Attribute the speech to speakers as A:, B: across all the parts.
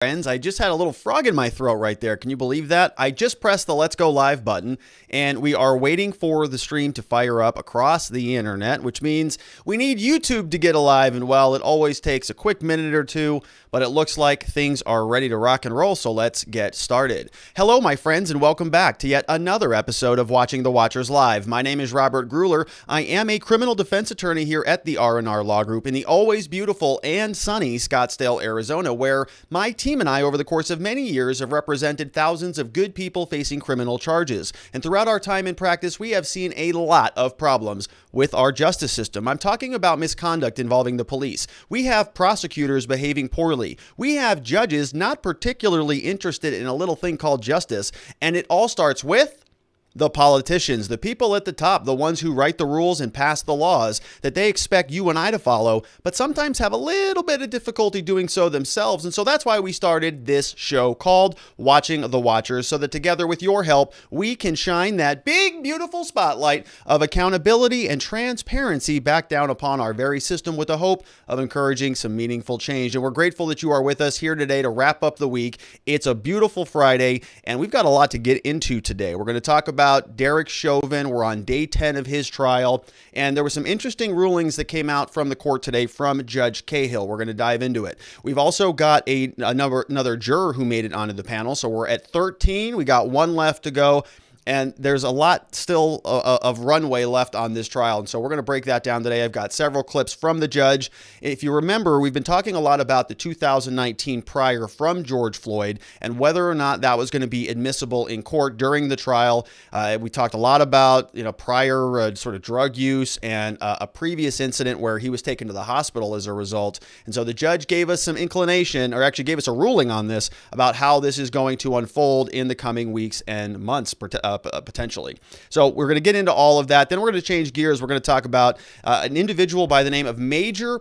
A: Friends, I just had a little frog in my throat right there. Can you believe that? I just pressed the Let's Go Live button, and we are waiting for the stream to fire up across the internet, which means we need YouTube to get alive. And well, it always takes a quick minute or two, but it looks like things are ready to rock and roll, so let's get started. Hello, my friends, and welcome back to yet another episode of Watching the Watchers Live. My name is Robert Gruler. I am a criminal defense attorney here at the R&R Law Group in the always beautiful and sunny Scottsdale, Arizona, where my team and I, over the course of many years, have represented thousands of good people facing criminal charges. And throughout our time in practice, we have seen a lot of problems with our justice system. I'm talking about misconduct involving the police. We have prosecutors behaving poorly. We have judges not particularly interested in a little thing called justice. And it all starts with the politicians, the people at the top, the ones who write the rules and pass the laws that they expect you and I to follow, but sometimes have a little bit of difficulty doing so themselves. And so that's why we started this show called Watching the Watchers, so that together with your help, we can shine that big, beautiful spotlight of accountability and transparency back down upon our very system with the hope of encouraging some meaningful change. And we're grateful that you are with us here today to wrap up the week. It's a beautiful Friday, and we've got a lot to get into today. We're going to talk about Derek Chauvin. We're on day 10 of his trial, and there were some interesting rulings that came out from the court today from Judge Cahill. We're going to dive into it. We've also got another juror who made it onto the panel, so we're at 13. We got one left to go. And there's a lot still of runway left on this trial. And so we're going to break that down today. I've got several clips from the judge. If you remember, we've been talking a lot about the 2019 prior from George Floyd and whether or not that was going to be admissible in court during the trial. We talked a lot about, prior sort of drug use and a previous incident where he was taken to the hospital as a result. And so the judge gave us some inclination, or actually gave us a ruling on this, about how this is going to unfold in the coming weeks and months, potentially. So we're going to get into all of that. Then we're going to change gears. We're going to talk about an individual by the name of Maejor,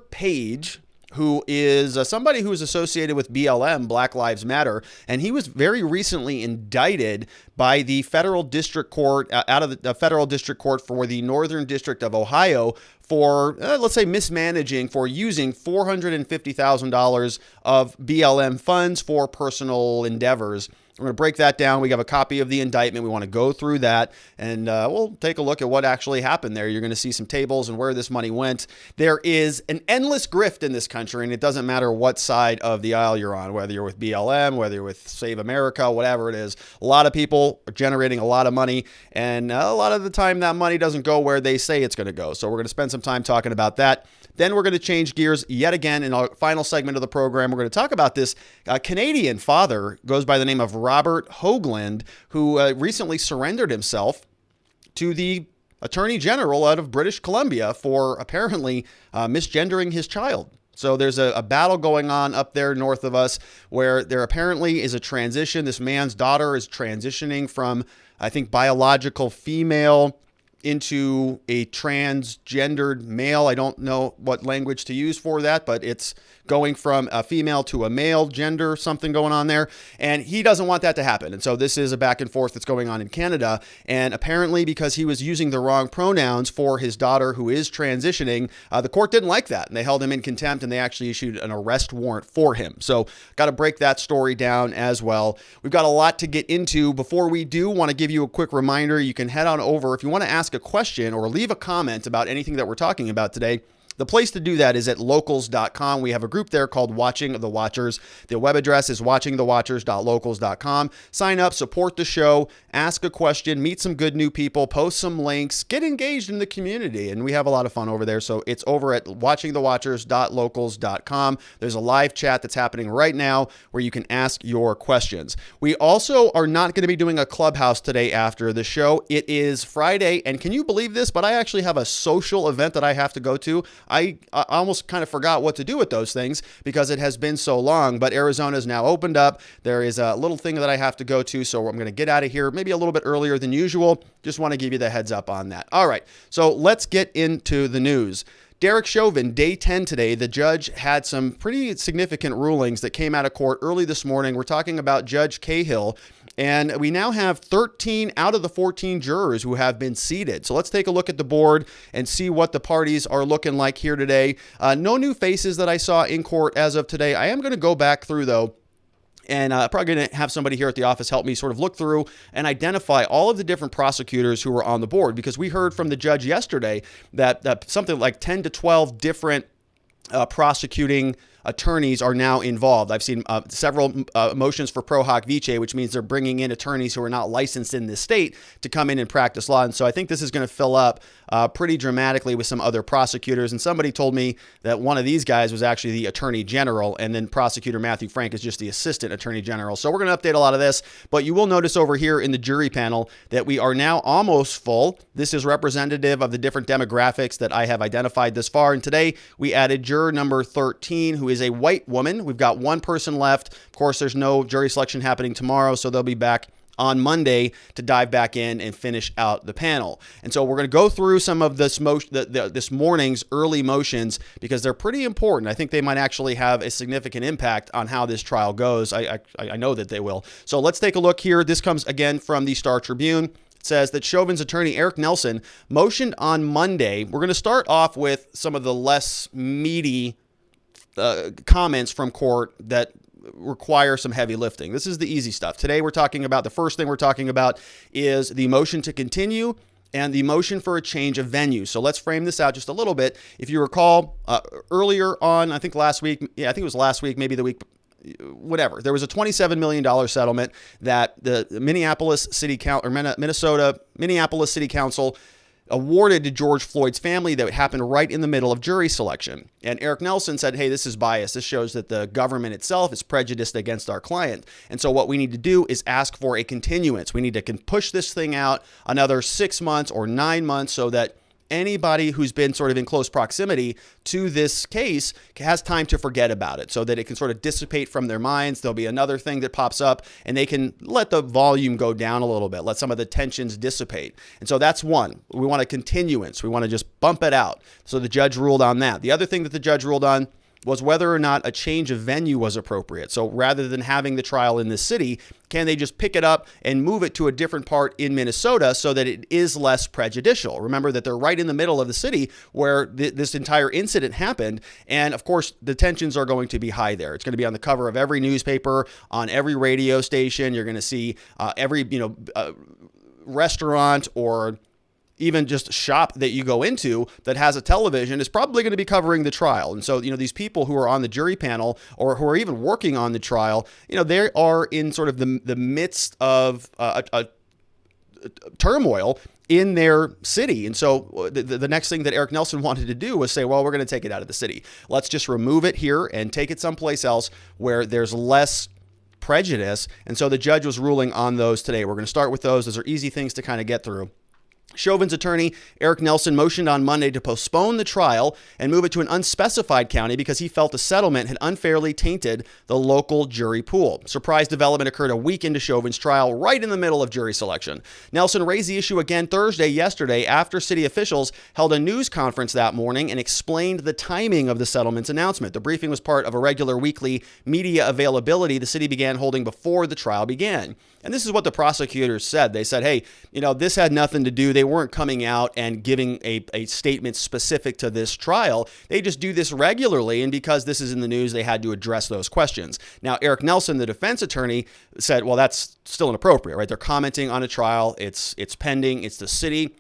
A: who is somebody who is associated with BLM, Black Lives Matter, and he was very recently indicted by the federal district court, out of the federal district court for the Northern District of Ohio, for, let's say, mismanaging, for using $450,000 of BLM funds for personal endeavors. We're going to break that down. We have a copy of the indictment. We want to go through that, and we'll take a look at what actually happened there. You're going to see some tables and where this money went. There is an endless grift in this country, and it doesn't matter what side of the aisle you're on, whether you're with BLM, whether you're with Save America, whatever it is. A lot of people are generating a lot of money, and a lot of the time that money doesn't go where they say it's going to go. So we're going to spend some time talking about that. Then we're going to change gears yet again in our final segment of the program. We're going to talk about this Canadian father, goes by the name of Robert Hoogland, who recently surrendered himself to the Attorney General out of British Columbia for apparently misgendering his child. So there's a battle going on up there north of us where there apparently is a transition. This man's daughter is transitioning from, I think, biological female into a transgendered male. I don't know what language to use for that, but it's going from a female to a male gender, something going on there. And he doesn't want that to happen. And so this is a back and forth that's going on in Canada. And apparently because he was using the wrong pronouns for his daughter who is transitioning, the court didn't like that. And they held him in contempt, and they actually issued an arrest warrant for him. So got to break that story down as well. We've got a lot to get into. Before we do, want to give you a quick reminder. You can head on over if you want to ask a question or leave a comment about anything that we're talking about today. The place to do that is at locals.com. We have a group there called Watching the Watchers. The web address is watchingthewatchers.locals.com. Sign up, support the show, ask a question, meet some good new people, post some links, get engaged in the community. And we have a lot of fun over there. So it's over at watchingthewatchers.locals.com. There's a live chat that's happening right now where you can ask your questions. We also are not going to be doing a clubhouse today after the show. It is Friday, and can you believe this? But I actually have a social event that I have to go to. I almost kind of forgot what to do with those things because it has been so long, but Arizona's now opened up. There is a little thing that I have to go to, so I'm going to get out of here maybe a little bit earlier than usual. Just want to give you the heads up on that. All right, so let's get into the news. Derek Chauvin, day 10 today, the judge had some pretty significant rulings that came out of court early this morning. We're talking about Judge Cahill, and we now have 13 out of the 14 jurors who have been seated. So let's take a look at the board and see what the parties are looking like here today. No new faces that I saw in court as of today. I am going to go back through, though, And I'm probably going to have somebody here at the office help me sort of look through and identify all of the different prosecutors who were on the board, because we heard from the judge yesterday that something like 10 to 12 different prosecuting attorneys are now involved. I've seen several motions for pro hoc vice, which means they're bringing in attorneys who are not licensed in this state to come in and practice law. And so I think this is going to fill up pretty dramatically with some other prosecutors. And somebody told me that one of these guys was actually the attorney general, and then prosecutor Matthew Frank is just the assistant attorney general. So we're going to update a lot of this, but you will notice over here in the jury panel that we are now almost full. This is representative of the different demographics that I have identified this far. And today we added juror number 13, who is a white woman. We've got one person left. Of course, there's no jury selection happening tomorrow, so they'll be back on Monday to dive back in and finish out the panel. And so we're going to go through some of this this morning's early motions, because they're pretty important. I think they might actually have a significant impact on how this trial goes. I know that they will. So let's take a look here. This comes again from the Star Tribune. It says that Chauvin's attorney, Eric Nelson, motioned on Monday. We're going to start off with some of the less meaty comments from court that require some heavy lifting. This is the easy stuff. Today we're talking about, the first thing we're talking about is the motion to continue and the motion for a change of venue. So let's frame this out just a little bit. If you recall, earlier on, I think last week, it was last week, maybe the week, whatever, there was a $27 million settlement that the Minneapolis City Council, or Minneapolis City Council awarded to George Floyd's family that happened right in the middle of jury selection. And Eric Nelson said, hey, this is biased. This shows that the government itself is prejudiced against our client. And so what we need to do is ask for a continuance. We need to push this thing out another 6 months or 9 months so that anybody who's been sort of in close proximity to this case has time to forget about it, so that it can sort of dissipate from their minds. There'll be another thing that pops up and they can let the volume go down a little bit, let some of the tensions dissipate. And so that's one. We want a continuance. We want to just bump it out. So the judge ruled on that. The other thing that the judge ruled on was whether or not a change of venue was appropriate. So rather than having the trial in this city, can they just pick it up and move it to a different part in Minnesota so that it is less prejudicial? Remember that they're right in the middle of the city where this entire incident happened. And of course, the tensions are going to be high there. It's going to be on the cover of every newspaper, on every radio station. You're going to see every restaurant or even just shop that you go into that has a television is probably going to be covering the trial. And so, these people who are on the jury panel or who are even working on the trial, they are in sort of the midst of a turmoil in their city. And so the next thing that Eric Nelson wanted to do was say, well, we're going to take it out of the city. Let's just remove it here and take it someplace else where there's less prejudice. And so the judge was ruling on those today. We're going to start with those. Those are easy things to kind of get through. Chauvin's attorney, Eric Nelson, motioned on Monday to postpone the trial and move it to an unspecified county because he felt the settlement had unfairly tainted the local jury pool. Surprise development occurred a week into Chauvin's trial, right in the middle of jury selection. Nelson raised the issue again yesterday, after city officials held a news conference that morning and explained the timing of the settlement's announcement. The briefing was part of a regular weekly media availability the city began holding before the trial began. And this is what the prosecutors said. They said, hey, this had nothing to do. They weren't coming out and giving a statement specific to this trial. They just do this regularly. And because this is in the news, they had to address those questions. Now, Eric Nelson, the defense attorney, said, well, that's still inappropriate, right? They're commenting on a trial. It's pending. It's the city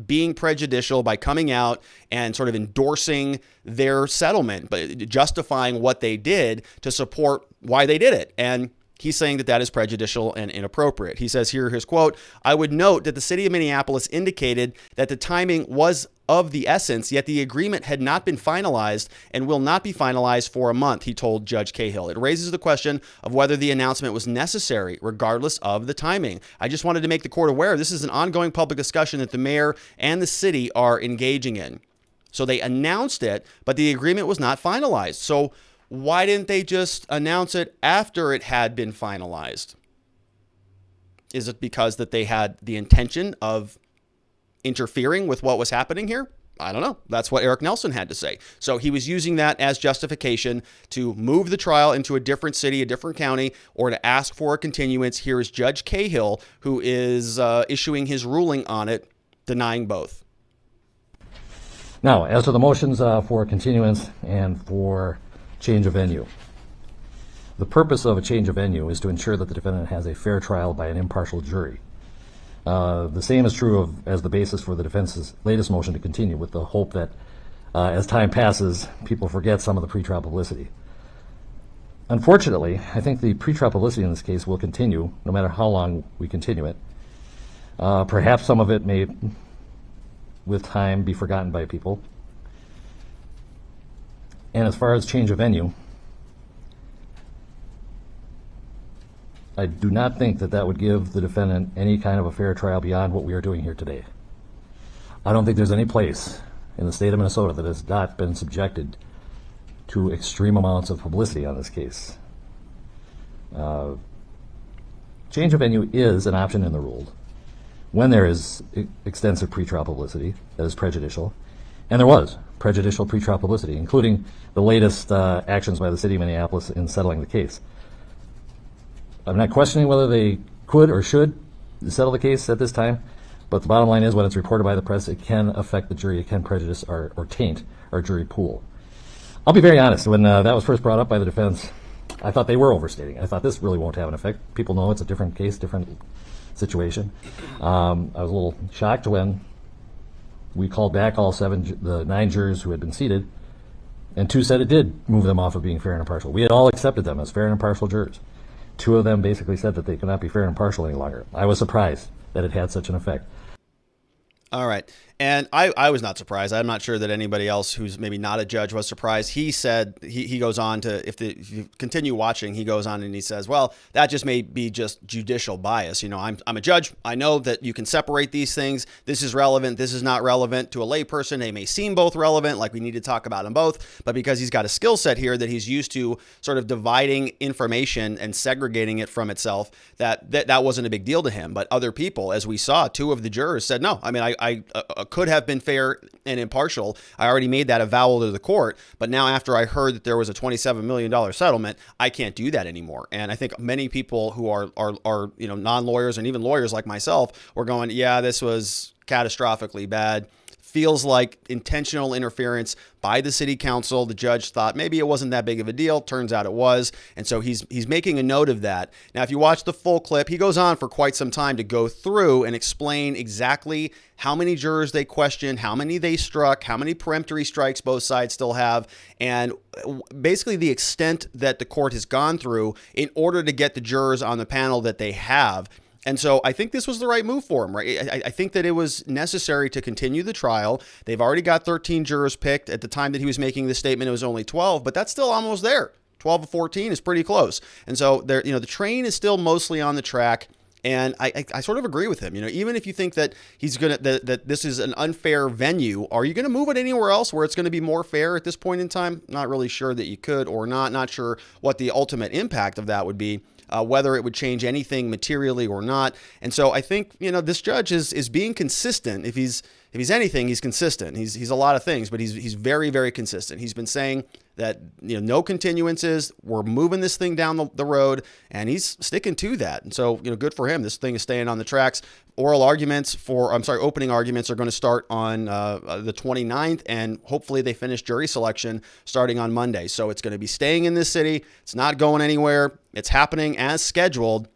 A: being prejudicial by coming out and sort of endorsing their settlement, but justifying what they did to support why they did it. And he's saying that that is prejudicial and inappropriate. He says here, his quote, "I would note that the city of Minneapolis indicated that the timing was of the essence, yet the agreement had not been finalized and will not be finalized for a month," he told Judge Cahill. "It raises the question of whether the announcement was necessary, regardless of the timing. I just wanted to make the court aware this is an ongoing public discussion that the mayor and the city are engaging in." So they announced it, but the agreement was not finalized. So why didn't they just announce it after it had been finalized? Is it because that they had the intention of interfering with what was happening here? I don't know. That's what Eric Nelson had to say. So he was using that as justification to move the trial into a different city, a different county, or to ask for a continuance. Here is Judge Cahill, who is issuing his ruling on it, denying both.
B: Now, as to the motions for continuance and for change of venue. The purpose of a change of venue is to ensure that the defendant has a fair trial by an impartial jury. The same is true as the basis for the defense's latest motion to continue, with the hope that as time passes, people forget some of the pretrial publicity. Unfortunately, I think the pretrial publicity in this case will continue, no matter how long we continue it. Perhaps some of it may, with time, be forgotten by people. And as far as change of venue, I do not think that would give the defendant any kind of a fair trial beyond what we are doing here today. I don't think there's any place in the state of Minnesota that has not been subjected to extreme amounts of publicity on this case. Change of venue is an option in the rule when there is extensive pretrial publicity that is prejudicial, and there was prejudicial pretrial publicity, including the latest actions by the city of Minneapolis in settling the case. I'm not questioning whether they could or should settle the case at this time, but the bottom line is when it's reported by the press, it can affect the jury, it can prejudice or taint our jury pool. I'll be very honest, when that was first brought up by the defense, I thought they were overstating. I thought this really won't have an effect. People know it's a different case, different situation. I was a little shocked when we called back all the 9 jurors who had been seated, and 2 said it did move them off of being fair and impartial. We had all accepted them as fair and impartial jurors. 2 of them basically said that they could not be fair and impartial any longer. I was surprised that it had such an effect.
A: All right. And I was not surprised. I'm not sure that anybody else who's maybe not a judge was surprised. He said, he goes on to, if you continue watching, he goes on and he says, well, that just may be just judicial bias. You know, I'm a judge. I know that you can separate these things. This is relevant. This is not relevant. To a layperson, they may seem both relevant, like we need to talk about them both. But because he's got a skill set here that he's used to sort of dividing information and segregating it from itself, that wasn't a big deal to him. But other people, as we saw, 2 of the jurors said, no, I mean, I could have been fair and impartial. I already made that avowal to the court, but now after I heard that there was a $27 million settlement, I can't do that anymore. And I think many people who are non-lawyers and even lawyers like myself were going, yeah, this was catastrophically bad. Feels like intentional interference by the city council. The judge thought maybe it wasn't that big of a deal. Turns out it was. And so he's making a note of that. Now, if you watch the full clip, he goes on for quite some time to go through and explain exactly how many jurors they questioned, how many they struck, how many peremptory strikes both sides still have, and basically the extent that the court has gone through in order to get the jurors on the panel that they have. And so I think this was the right move for him, right? I think that it was necessary to continue the trial. They've already got 13 jurors picked. At the time that he was making this statement, it was only 12, but that's still almost there. 12 of 14 is pretty close. And so there, the train is still mostly on the track. And I sort of agree with him. Even if you think that that this is an unfair venue, are you going to move it anywhere else where it's going to be more fair at this point in time? Not really sure that you could or not. Not sure what the ultimate impact of that would be. Whether it would change anything materially or not. And so I think, this judge is being consistent. If he's anything, he's consistent. He's a lot of things, but he's very, very consistent. He's been saying that, no continuances. We're moving this thing down the road, and he's sticking to that. And so, good for him. This thing is staying on the tracks. Opening arguments are going to start on the 29th, and hopefully they finish jury selection starting on Monday. So it's going to be staying in this city. It's not going anywhere. It's happening as scheduled.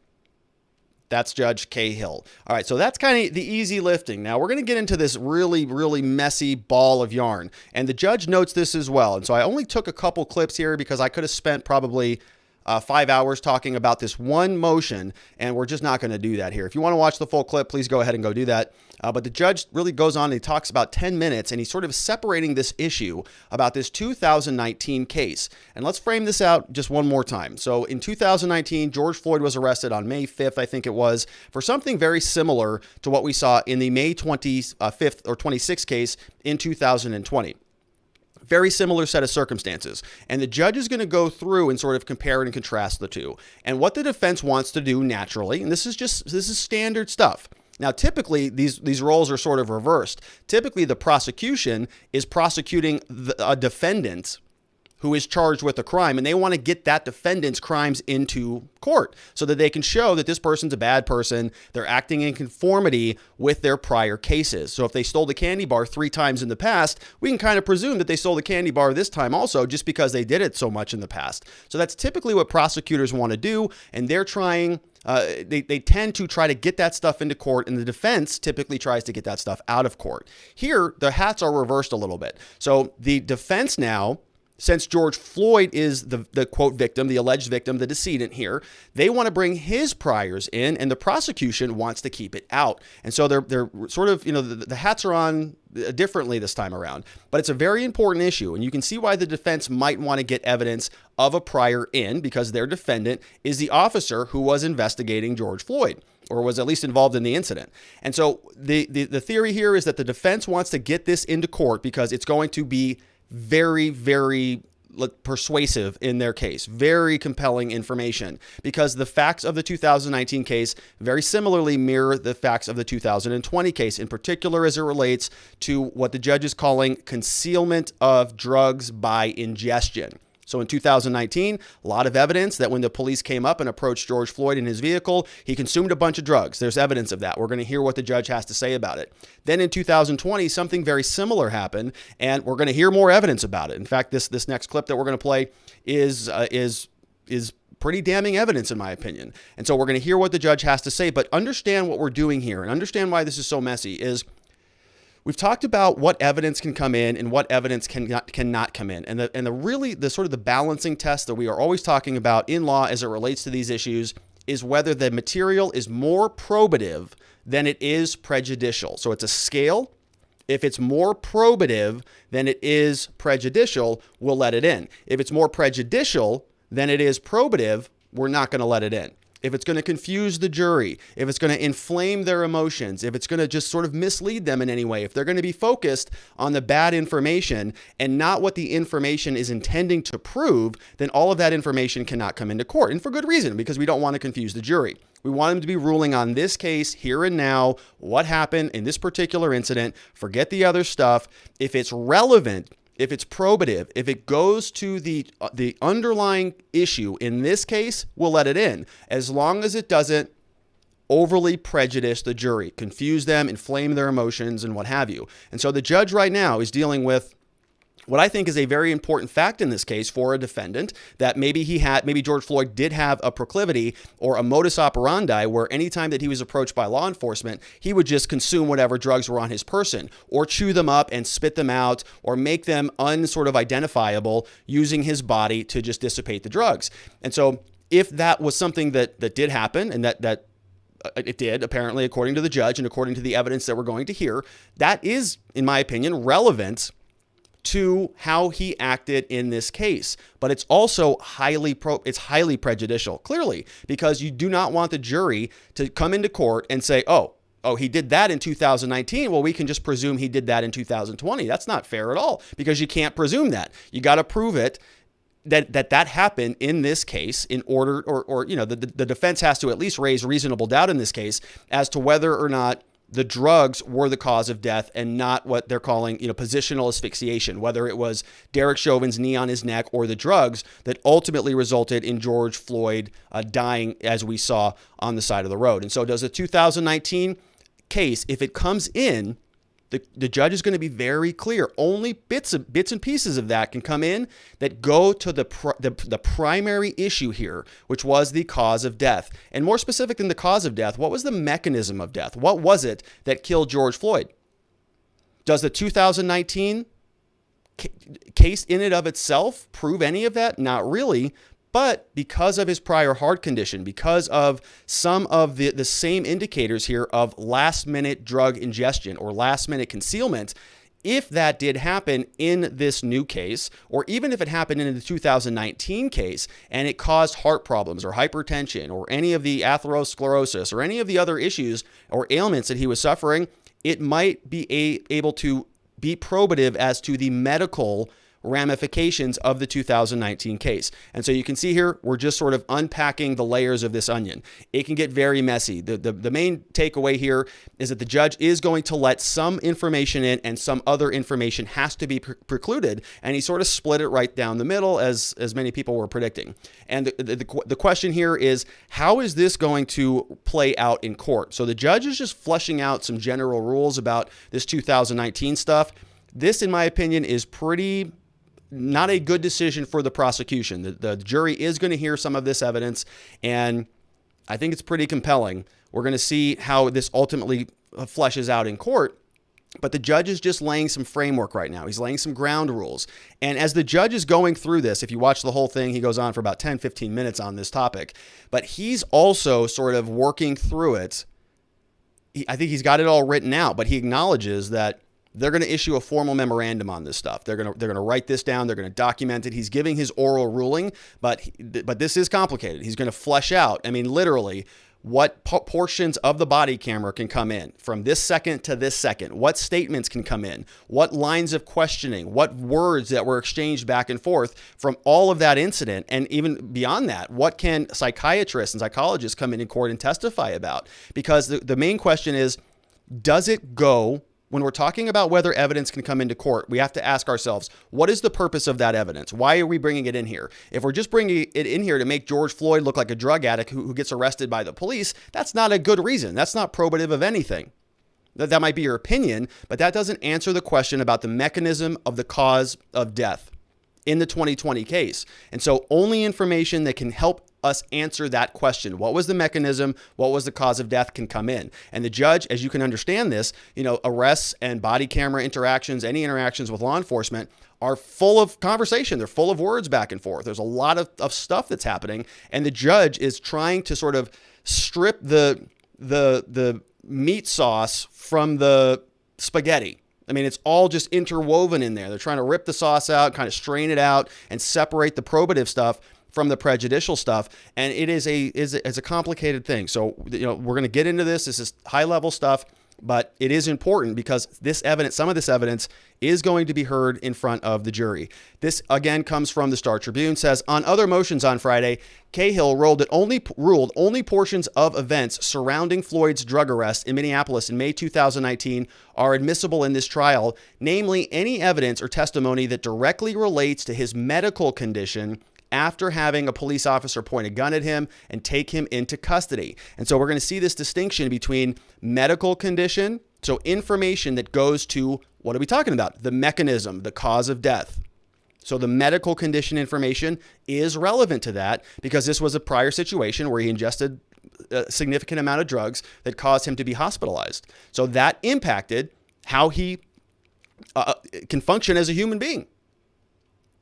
A: That's Judge Cahill. All right, so that's kind of the easy lifting. Now we're going to get into this really, really messy ball of yarn. And the judge notes this as well. And so I only took a couple clips here because I could have spent probably 5 hours talking about this one motion, and we're just not going to do that here. If you want to watch the full clip, please go ahead and go do that. But the judge really goes on and he talks about 10 minutes, and he's sort of separating this issue about this 2019 case. And let's frame this out just one more time. So in 2019, George Floyd was arrested on May 5th, I think it was, for something very similar to what we saw in the May 25th or 26th case in 2020. Very similar set of circumstances. And the judge is going to go through and sort of compare and contrast the two. And what the defense wants to do naturally, and this is standard stuff. Now, typically, these roles are sort of reversed. Typically, the prosecution is prosecuting a defendant who is charged with a crime, and they want to get that defendant's crimes into court so that they can show that this person's a bad person. They're acting in conformity with their prior cases. So if they stole the candy bar 3 times in the past, we can kind of presume that they stole the candy bar this time also, just because they did it so much in the past. So that's typically what prosecutors want to do, and they're trying they tend to try to get that stuff into court, and the defense typically tries to get that stuff out of court. Here, the hats are reversed a little bit. So the defense now, since George Floyd is the quote victim, the alleged victim, the decedent here, they want to bring his priors in, and the prosecution wants to keep it out. And so they're sort of, the hats are on differently this time around. But it's a very important issue, and you can see why the defense might want to get evidence of a prior in, because their defendant is the officer who was investigating George Floyd, or was at least involved in the incident. And so the theory here is that the defense wants to get this into court because it's going to be very, very persuasive in their case, very compelling information, because the facts of the 2019 case very similarly mirror the facts of the 2020 case, in particular as it relates to what the judge is calling concealment of drugs by ingestion. So in 2019, a lot of evidence that when the police came up and approached George Floyd in his vehicle, he consumed a bunch of drugs. There's evidence of that. We're going to hear what the judge has to say about it. Then in 2020, something very similar happened, and we're going to hear more evidence about it. In fact, this next clip that we're going to play is pretty damning evidence, in my opinion. And so we're going to hear what the judge has to say, but understand what we're doing here and understand why this is so messy is we've talked about what evidence can come in and what evidence cannot come in. And the sort of the balancing test that we are always talking about in law as it relates to these issues is whether the material is more probative than it is prejudicial. So it's a scale. If it's more probative than it is prejudicial, we'll let it in. If it's more prejudicial than it is probative, we're not going to let it in. If it's going to confuse the jury, if it's going to inflame their emotions, if it's going to just sort of mislead them in any way, if they're going to be focused on the bad information and not what the information is intending to prove, then all of that information cannot come into court. And for good reason, because we don't want to confuse the jury. We want them to be ruling on this case here and now, what happened in this particular incident, forget the other stuff. If it's relevant, if it's probative, if it goes to the underlying issue in this case, we'll let it in, as long as it doesn't overly prejudice the jury, confuse them, inflame their emotions, and what have you. And so the judge right now is dealing with what I think is a very important fact in this case for a defendant, that maybe George Floyd did have a proclivity or a modus operandi where anytime that he was approached by law enforcement, he would just consume whatever drugs were on his person or chew them up and spit them out or make them unsort of identifiable using his body to just dissipate the drugs. And so if that was something that did happen, and that it did, apparently, according to the judge and according to the evidence that we're going to hear, that is, in my opinion, relevant to how he acted in this case. But it's also highly prejudicial, clearly, because you do not want the jury to come into court and say, oh, he did that in 2019. Well, we can just presume he did that in 2020. That's not fair at all, because you can't presume that. You got to prove it that happened in this case in order, or the defense has to at least raise reasonable doubt in this case as to whether or not the drugs were the cause of death and not what they're calling, positional asphyxiation, whether it was Derek Chauvin's knee on his neck or the drugs that ultimately resulted in George Floyd dying, as we saw on the side of the road. And so does the 2019 case, if it comes in, the judge is going to be very clear. Only bits and pieces of that can come in that go to the primary issue here, which was the cause of death. And more specific than the cause of death, what was the mechanism of death? What was it that killed George Floyd? Does the 2019 case in and of itself prove any of that? Not really. But because of his prior heart condition, because of some of the same indicators here of last-minute drug ingestion or last-minute concealment, if that did happen in this new case, or even if it happened in the 2019 case and it caused heart problems or hypertension or any of the atherosclerosis or any of the other issues or ailments that he was suffering, it might be able to be probative as to the medical ramifications of the 2019 case. And so you can see here, we're just sort of unpacking the layers of this onion. It can get very messy. The main takeaway here is that the judge is going to let some information in and some other information has to be precluded. And he sort of split it right down the middle, as many people were predicting. And the question here is, how is this going to play out in court? So the judge is just fleshing out some general rules about this 2019 stuff. This, in my opinion, is not a good decision for the prosecution. The jury is going to hear some of this evidence, and I think it's pretty compelling. We're going to see how this ultimately fleshes out in court. But the judge is just laying some framework right now. He's laying some ground rules. And as the judge is going through this, if you watch the whole thing, he goes on for about 10, 15 minutes on this topic. But he's also sort of working through it. I think he's got it all written out, but he acknowledges that they're going to issue a formal memorandum on this stuff. They're going to write this down. They're going to document it. He's giving his oral ruling, but this is complicated. He's going to flesh out, I mean, literally, what portions of the body camera can come in from this second to this second, what statements can come in, what lines of questioning, what words that were exchanged back and forth from all of that incident. And even beyond that, what can psychiatrists and psychologists come in court and testify about? Because the main question is, does it go, when we're talking about whether evidence can come into court, we have to ask ourselves, what is the purpose of that evidence? Why are we bringing it in here? If we're just bringing it in here to make George Floyd look like a drug addict who gets arrested by the police, that's not a good reason. That's not probative of anything. That might be your opinion, but that doesn't answer the question about the mechanism of the cause of death in the 2020 case. And so only information that can help us answer that question, what was the mechanism, what was the cause of death, can come in. And the judge, as you can understand this, arrests and body camera interactions, any interactions with law enforcement are full of conversation. They're full of words back and forth. There's a lot of stuff that's happening. And the judge is trying to sort of strip the meat sauce from the spaghetti. I mean, it's all just interwoven in there. They're trying to rip the sauce out, kind of strain it out, and separate the probative stuff from the prejudicial stuff. And it is a complicated thing. So, we're going to get into this. This is high level stuff, but it is important because some of this evidence is going to be heard in front of the jury. This again comes from the Star Tribune. Says, on other motions on Friday, Cahill ruled only portions of events surrounding Floyd's drug arrest in Minneapolis in May 2019 are admissible in this trial, namely any evidence or testimony that directly relates to his medical condition after having a police officer point a gun at him and take him into custody. And so we're going to see this distinction between medical condition, so information that goes to, what are we talking about? The mechanism, the cause of death. So the medical condition information is relevant to that because this was a prior situation where he ingested a significant amount of drugs that caused him to be hospitalized. So that impacted how he can function as a human being.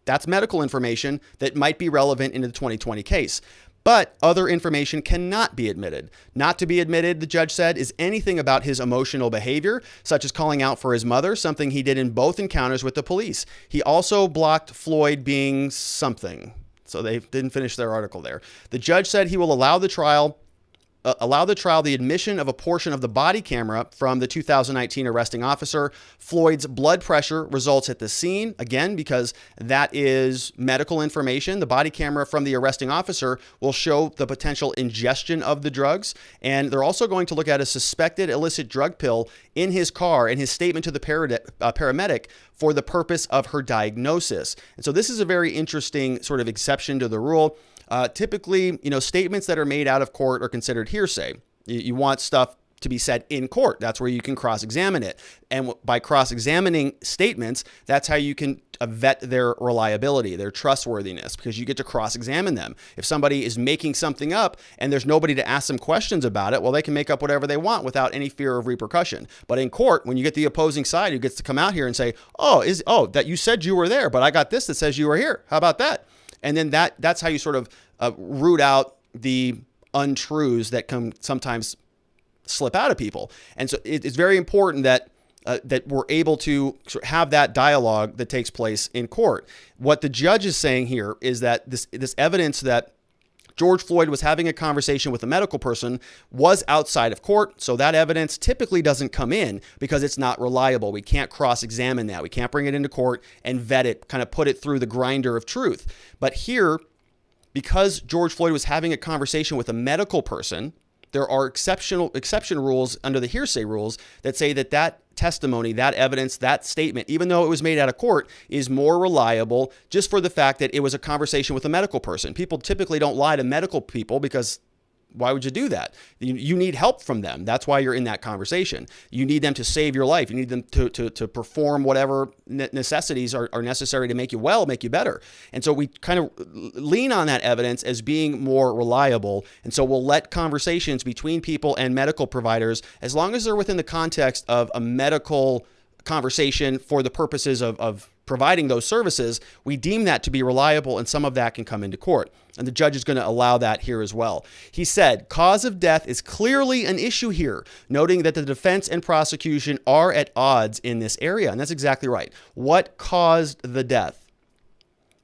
A: That's medical information that might be relevant in the 2020 case. But other information cannot be admitted. Not to be admitted, the judge said, is anything about his emotional behavior, such as calling out for his mother, something he did in both encounters with the police. He also blocked Floyd being something. So they didn't finish their article there. The judge said he will allow the trial the admission of a portion of the body camera from the 2019 arresting officer. Floyd's blood pressure results at the scene, again, because that is medical information. The body camera from the arresting officer will show the potential ingestion of the drugs. And they're also going to look at a suspected illicit drug pill in his car and his statement to the paramedic for the purpose of her diagnosis. And so this is a very interesting sort of exception to the rule. Typically, statements that are made out of court are considered hearsay. You want stuff to be said in court. That's where you can cross-examine it. And by cross-examining statements, that's how you can vet their reliability, their trustworthiness, because you get to cross-examine them. If somebody is making something up and there's nobody to ask them questions about it, well, they can make up whatever they want without any fear of repercussion. But in court, when you get the opposing side who gets to come out here and say, that you said you were there, but I got this that says you were here. How about that? And then that's how you sort of root out the untruths that can sometimes slip out of people. And so it's very important that we're able to sort of have that dialogue that takes place in court. What the judge is saying here is that this evidence that George Floyd was having a conversation with a medical person was outside of court, so that evidence typically doesn't come in because it's not reliable. We can't cross-examine that. We can't bring it into court and vet it, kind of put it through the grinder of truth. But here, because George Floyd was having a conversation with a medical person, there are exception rules under the hearsay rules that say that that testimony, that evidence, that statement, even though it was made out of court, is more reliable just for the fact that it was a conversation with a medical person. People typically don't lie to medical people because why would you do that? You need help from them. That's why you're in that conversation. You need them to save your life. You need them to perform whatever necessities are necessary to make you well, make you better. And so we kind of lean on that evidence as being more reliable. And so we'll let conversations between people and medical providers, as long as they're within the context of a medical conversation for the purposes of providing those services, we deem that to be reliable, and some of that can come into court. And the judge is going to allow that here as well. He said, cause of death is clearly an issue here, noting that the defense and prosecution are at odds in this area. And that's exactly right. What caused the death?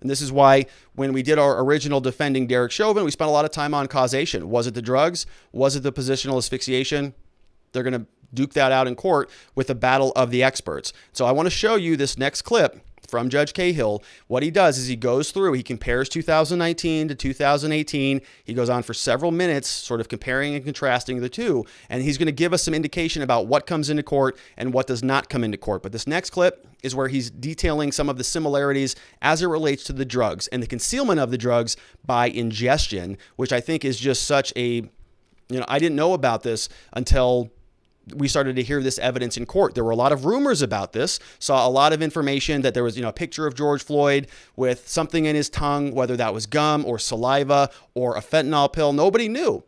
A: And this is why when we did our original defending Derek Chauvin, we spent a lot of time on causation. Was it the drugs? Was it the positional asphyxiation? They're going to duke that out in court with a battle of the experts. So I want to show you this next clip from Judge Cahill. What he does is he goes through, he compares 2019 to 2018. He goes on for several minutes, sort of comparing and contrasting the two. And he's going to give us some indication about what comes into court and what does not come into court. But this next clip is where he's detailing some of the similarities as it relates to the drugs and the concealment of the drugs by ingestion, which I think is just such a, I didn't know about this until we started to hear this evidence in court. There were a lot of rumors about this, saw a lot of information that there was, a picture of George Floyd with something in his tongue, whether that was gum or saliva or a fentanyl pill. Nobody knew.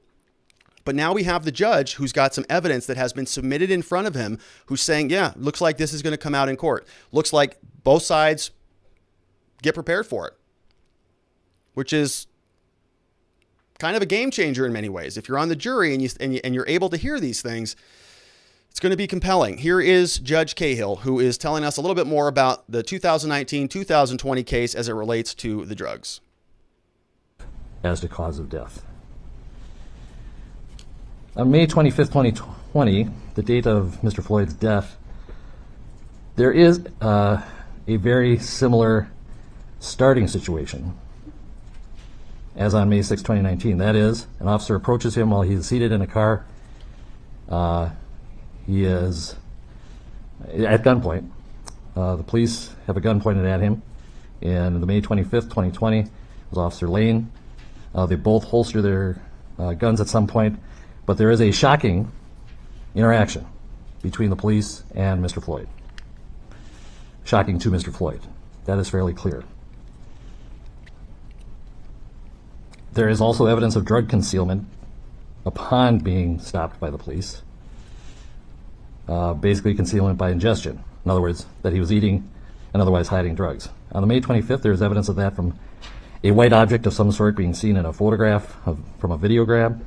A: But now we have the judge who's got some evidence that has been submitted in front of him, who's saying, yeah, looks like this is going to come out in court. Looks like both sides get prepared for it, which is kind of a game changer in many ways. If you're on the jury and you're able to hear these things, it's going to be compelling. Here is Judge Cahill, who is telling us a little bit more about the 2019-2020 case as it relates to the drugs.
B: As to cause of death. On May 25th, 2020, the date of Mr. Floyd's death, there is a very similar starting situation as on May 6, 2019. That is, an officer approaches him while he's seated in a car. He is at gunpoint. The police have a gun pointed at him. And the May 25th, 2020, was Officer Lane. They both holster their guns at some point, but there is a shocking interaction between the police and Mr. Floyd. Shocking to Mr. Floyd. That is fairly clear. There is also evidence of drug concealment upon being stopped by the police. Basically concealment by ingestion. In other words, that he was eating and otherwise hiding drugs. On the May 25th, there is evidence of that from a white object of some sort being seen in a photograph from a video grab.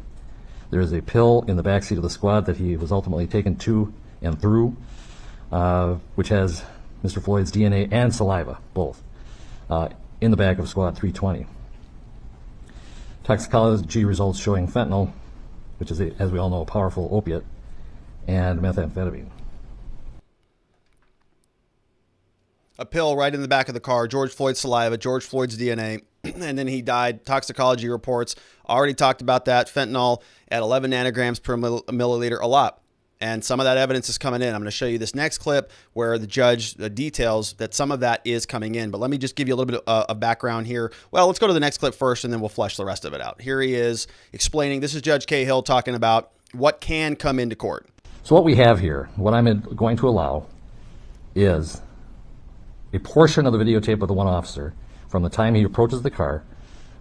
B: There is a pill in the backseat of the squad that he was ultimately taken to and through, which has Mr. Floyd's DNA and saliva, both, in the back of Squad 320. Toxicology results showing fentanyl, which is, as we all know, a powerful opiate, and methamphetamine.
A: A pill right in the back of the car, George Floyd's saliva, George Floyd's DNA, and then he died. Toxicology reports already talked about that. Fentanyl at 11 nanograms per milliliter, a lot. And some of that evidence is coming in. I'm going to show you this next clip where the judge details that some of that is coming in. But let me just give you a little bit of background here. Well, let's go to the next clip first, and then we'll flesh the rest of it out. Here he is explaining. This is Judge Cahill talking about what can come into court.
B: So what we have here, what I'm going to allow, is a portion of the videotape of the one officer from the time he approaches the car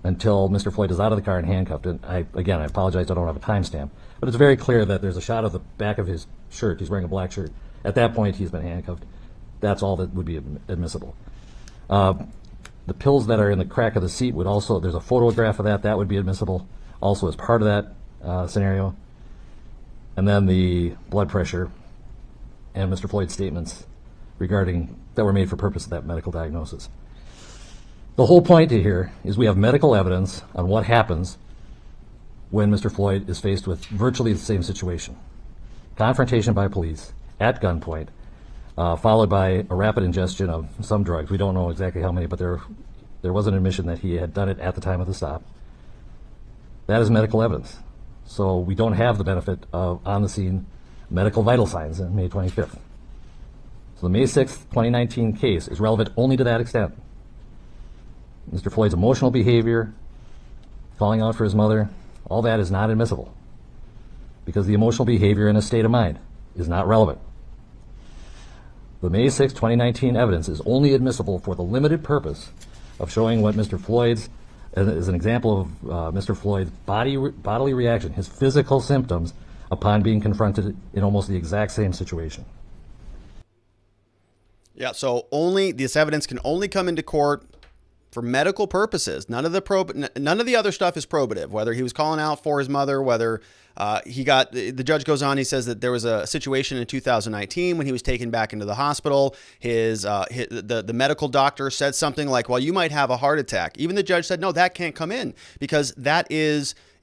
B: until Mr. Floyd is out of the car and handcuffed. And I apologize, I don't have a timestamp, but it's very clear that there's a shot of the back of his shirt. He's wearing a black shirt. At that point, he's been handcuffed. That's all that would be admissible. The pills that are in the crack of the seat would also, there's a photograph of that would be admissible also as part of that scenario. And then the blood pressure and Mr. Floyd's statements regarding that were made for purpose of that medical diagnosis. The whole point here is we have medical evidence on what happens when Mr. Floyd is faced with virtually the same situation. Confrontation by police at gunpoint, followed by a rapid ingestion of some drugs. We don't know exactly how many, but there was an admission that he had done it at the time of the stop. That is medical evidence. So we don't have the benefit of on-the-scene medical vital signs on May 25th. So the May 6th, 2019 case is relevant only to that extent. Mr. Floyd's emotional behavior, calling out for his mother, all that is not admissible because the emotional behavior in a state of mind is not relevant. The May 6, 2019 evidence is only admissible for the limited purpose of showing what Mr. Floyd's, as an example of Mr. Floyd's bodily reaction, his physical symptoms upon being confronted in almost the exact same situation.
A: Yeah, so this evidence can only come into court for medical purposes. None of the other stuff is probative, whether he was calling out for his mother, whether the judge goes on, he says that there was a situation in 2019 when he was taken back into the hospital. The medical doctor said something like, well, you might have a heart attack. Even the judge said, no, that can't come in because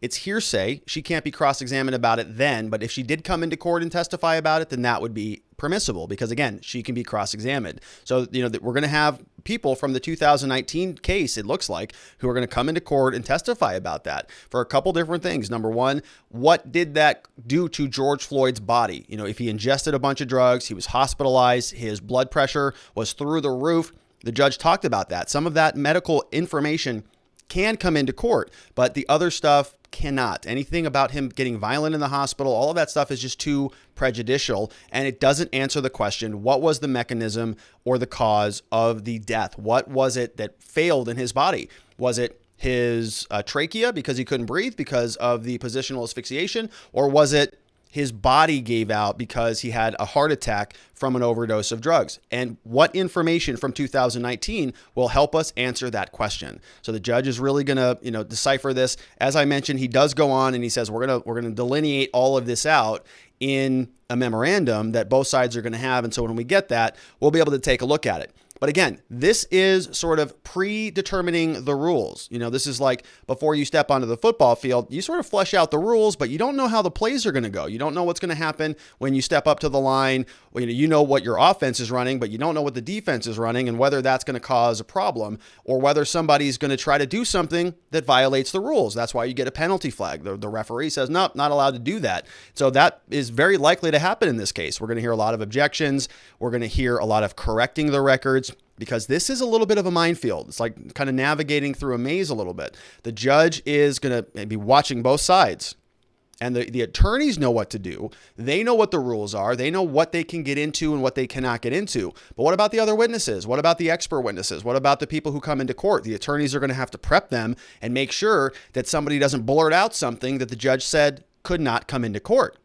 A: it's hearsay. She can't be cross-examined about it then, but if she did come into court and testify about it, then that would be permissible because, again, she can be cross-examined. So, we're going to have people from the 2019 case, it looks like, who are going to come into court and testify about that for a couple different things. Number one, what did that do to George Floyd's body? If he ingested a bunch of drugs, he was hospitalized, his blood pressure was through the roof. The judge talked about that. Some of that medical information can come into court, but the other stuff cannot. Anything about him getting violent in the hospital, all of that stuff is just too prejudicial, and it doesn't answer the question, what was the mechanism or the cause of the death? What was it that failed in his body? Was it his trachea because he couldn't breathe because of the positional asphyxiation, or was it his body gave out because he had a heart attack from an overdose of drugs? And what information from 2019 will help us answer that question? So the judge is really going to, decipher this. As I mentioned, he does go on and he says, we're going to delineate all of this out in a memorandum that both sides are going to have. And so when we get that, we'll be able to take a look at it. But again, this is sort of predetermining the rules. This is like before you step onto the football field, you sort of flesh out the rules, but you don't know how the plays are going to go. You don't know what's going to happen when you step up to the line. You know what your offense is running, but you don't know what the defense is running and whether that's going to cause a problem or whether somebody's going to try to do something that violates the rules. That's why you get a penalty flag. The referee says, nope, not allowed to do that. So that is very likely to happen in this case. We're going to hear a lot of objections. We're going to hear a lot of correcting the records, because this is a little bit of a minefield. It's like kind of navigating through a maze a little bit. The judge is going to be watching both sides, and the attorneys know what to do. They know what the rules are. They know what they can get into and what they cannot get into. But what about the other witnesses? What about the expert witnesses? What about the people who come into court? The attorneys are going to have to prep them and make sure that somebody doesn't blurt out something that the judge said could not come into court.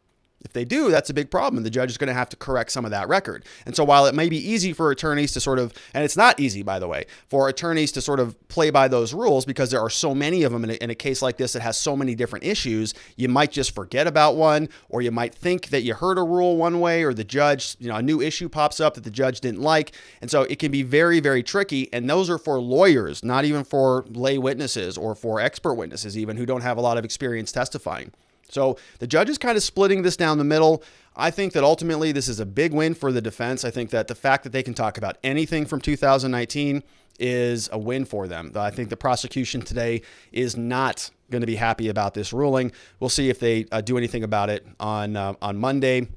A: If they do, that's a big problem. The judge is going to have to correct some of that record. And so while it may be easy for attorneys to sort of, and it's not easy, by the way, for attorneys to sort of play by those rules because there are so many of them in a case like this that has so many different issues, you might just forget about one, or you might think that you heard a rule one way, or the judge, a new issue pops up that the judge didn't like. And so it can be very, very tricky. And those are for lawyers, not even for lay witnesses or for expert witnesses even who don't have a lot of experience testifying. So the judge is kind of splitting this down the middle. I think that ultimately this is a big win for the defense. I think that the fact that they can talk about anything from 2019 is a win for them. I think the prosecution today is not going to be happy about this ruling. We'll see if they do anything about it on Monday,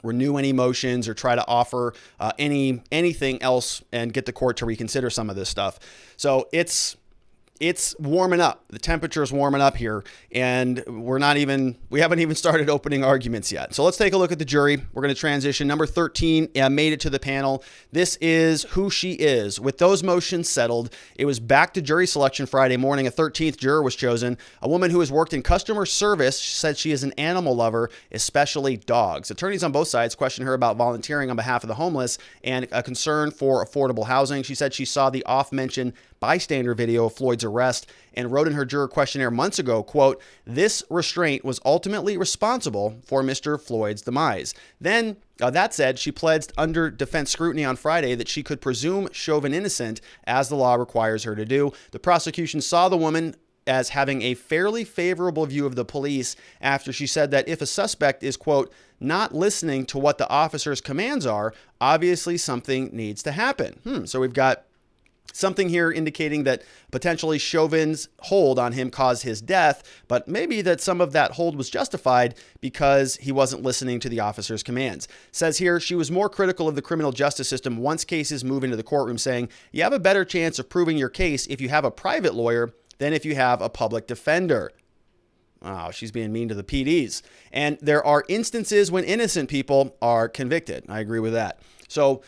A: renew any motions, or try to offer anything else and get the court to reconsider some of this stuff. So it's warming up. The temperature is warming up here, and we haven't even started opening arguments yet. So let's take a look at the jury. We're going to transition. Number 13 made it to the panel. This is who she is. With those motions settled, it was back to jury selection Friday morning. A 13th juror was chosen. A woman who has worked in customer service. She said she is an animal lover, especially dogs. Attorneys on both sides questioned her about volunteering on behalf of the homeless and a concern for affordable housing. She said she saw the off-mentioned bystander video of Floyd's arrest and wrote in her juror questionnaire months ago, quote, "This restraint was ultimately responsible for Mr. Floyd's demise." Then, that said, she pledged under defense scrutiny on Friday that she could presume Chauvin innocent, as the law requires her to do. The prosecution saw the woman as having a fairly favorable view of the police after she said that if a suspect is, quote, not listening to what the officer's commands are, obviously something needs to happen. So we've got something here indicating that potentially Chauvin's hold on him caused his death, but maybe that some of that hold was justified because he wasn't listening to the officer's commands. Says here, she was more critical of the criminal justice system once cases move into the courtroom, saying, you have a better chance of proving your case if you have a private lawyer than if you have a public defender. Wow, she's being mean to the PDs. And there are instances when innocent people are convicted. I agree with that. So,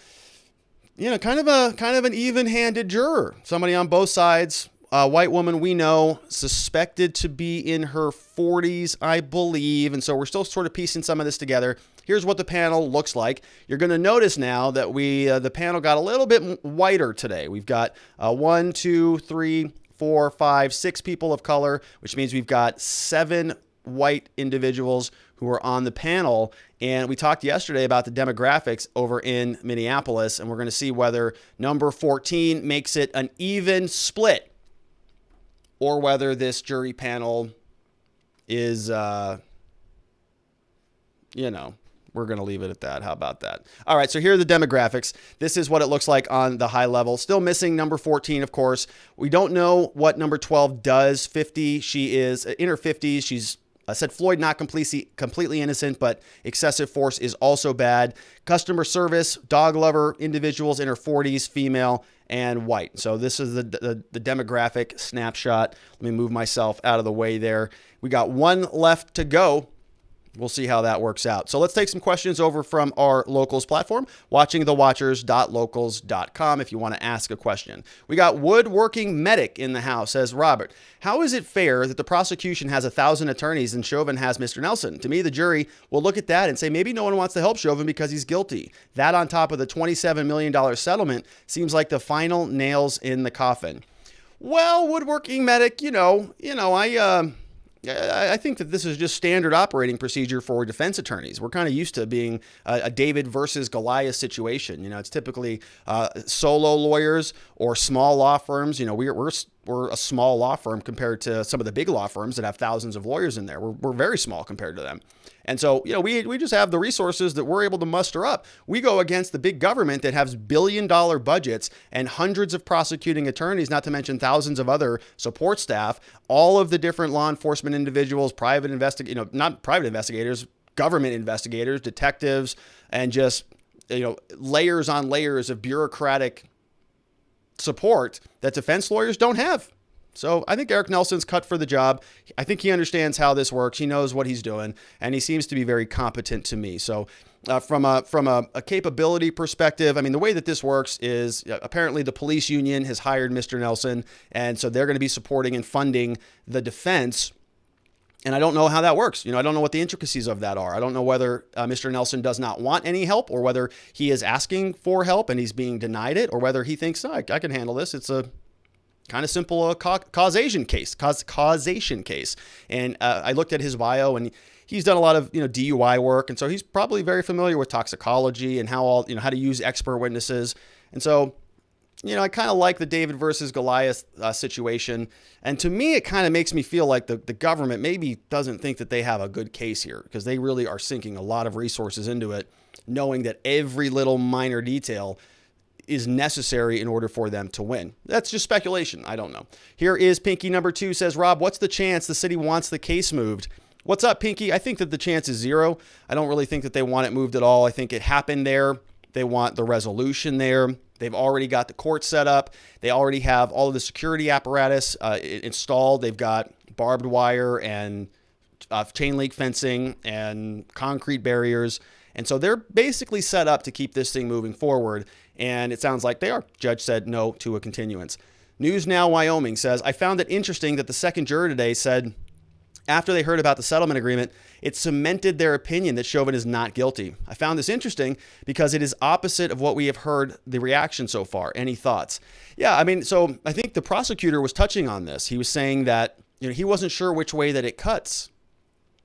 A: kind of an even-handed juror. Somebody on both sides. A white woman we know, suspected to be in her 40s, I believe. And so we're still sort of piecing some of this together. Here's what the panel looks like. You're going to notice now that the panel got a little bit whiter today. We've got 1, 2, 3, 4, 5, 6 people of color, which means we've got 7 white individuals who are on the panel. And we talked yesterday about the demographics over in Minneapolis, and we're going to see whether number 14 makes it an even split or whether this jury panel is, we're going to leave it at that. How about that? All right, so here are the demographics. This is what it looks like on the high level. Still missing number 14, of course. We don't know what number 12 does. 50, she is in her 50s. She's said Floyd not completely innocent, but excessive force is also bad. Customer service, dog lover, individuals in her 40s, female, and white. So this is the demographic snapshot. Let me move myself out of the way there. We got one left to go. We'll see how that works out. So let's take some questions over from our Locals platform, watchingthewatchers.locals.com if you want to ask a question. We got Woodworking Medic in the house. Says, Robert, how is it fair that the prosecution has 1,000 attorneys and Chauvin has Mr. Nelson? To me, the jury will look at that and say maybe no one wants to help Chauvin because he's guilty. That on top of the $27 million settlement seems like the final nails in the coffin. Well, Woodworking Medic, I think that this is just standard operating procedure for defense attorneys. We're kind of used to being a David versus Goliath situation. It's typically solo lawyers or small law firms. We're a small law firm compared to some of the big law firms that have thousands of lawyers in there. We're very small compared to them. And so, we just have the resources that we're able to muster up. We go against the big government that has billion-dollar budgets and hundreds of prosecuting attorneys, not to mention thousands of other support staff, all of the different law enforcement individuals, not private investigators, government investigators, detectives, and just, layers on layers of bureaucratic support that defense lawyers don't have. So I think Eric Nelson's cut for the job. I think he understands how this works. He knows what he's doing, and he seems to be very competent to me. So from a capability perspective, the way that this works is apparently the police union has hired Mr. Nelson, and so they're going to be supporting and funding the defense. And I don't know how that works. I don't know what the intricacies of that are. I don't know whether Mr. Nelson does not want any help or whether he is asking for help and he's being denied it, or whether he thinks, I can handle this. It's a kind of simple causation case. And I looked at his bio, and he's done a lot of DUI work, and so he's probably very familiar with toxicology and how to use expert witnesses. And so, I kind of like the David versus Goliath situation. And to me, it kind of makes me feel like the government maybe doesn't think that they have a good case here, because they really are sinking a lot of resources into it, knowing that every little minor detail is necessary in order for them to win. That's just speculation. I don't know. Here is Pinky number 2, says, Rob, what's the chance the city wants the case moved? What's up, Pinky? I think that the chance is 0. I don't really think that they want it moved at all. I think it happened there. They want the resolution there. They've already got the court set up. They already have all of the security apparatus installed. They've got barbed wire and chain link fencing and concrete barriers. And so they're basically set up to keep this thing moving forward. And it sounds like they are. Judge said no to a continuance. News Now Wyoming says, I found it interesting that the second juror today said, after they heard about the settlement agreement, it cemented their opinion that Chauvin is not guilty. I found this interesting because it is opposite of what we have heard the reaction so far. Any thoughts? Yeah, so I think the prosecutor was touching on this. He was saying that he wasn't sure which way that it cuts.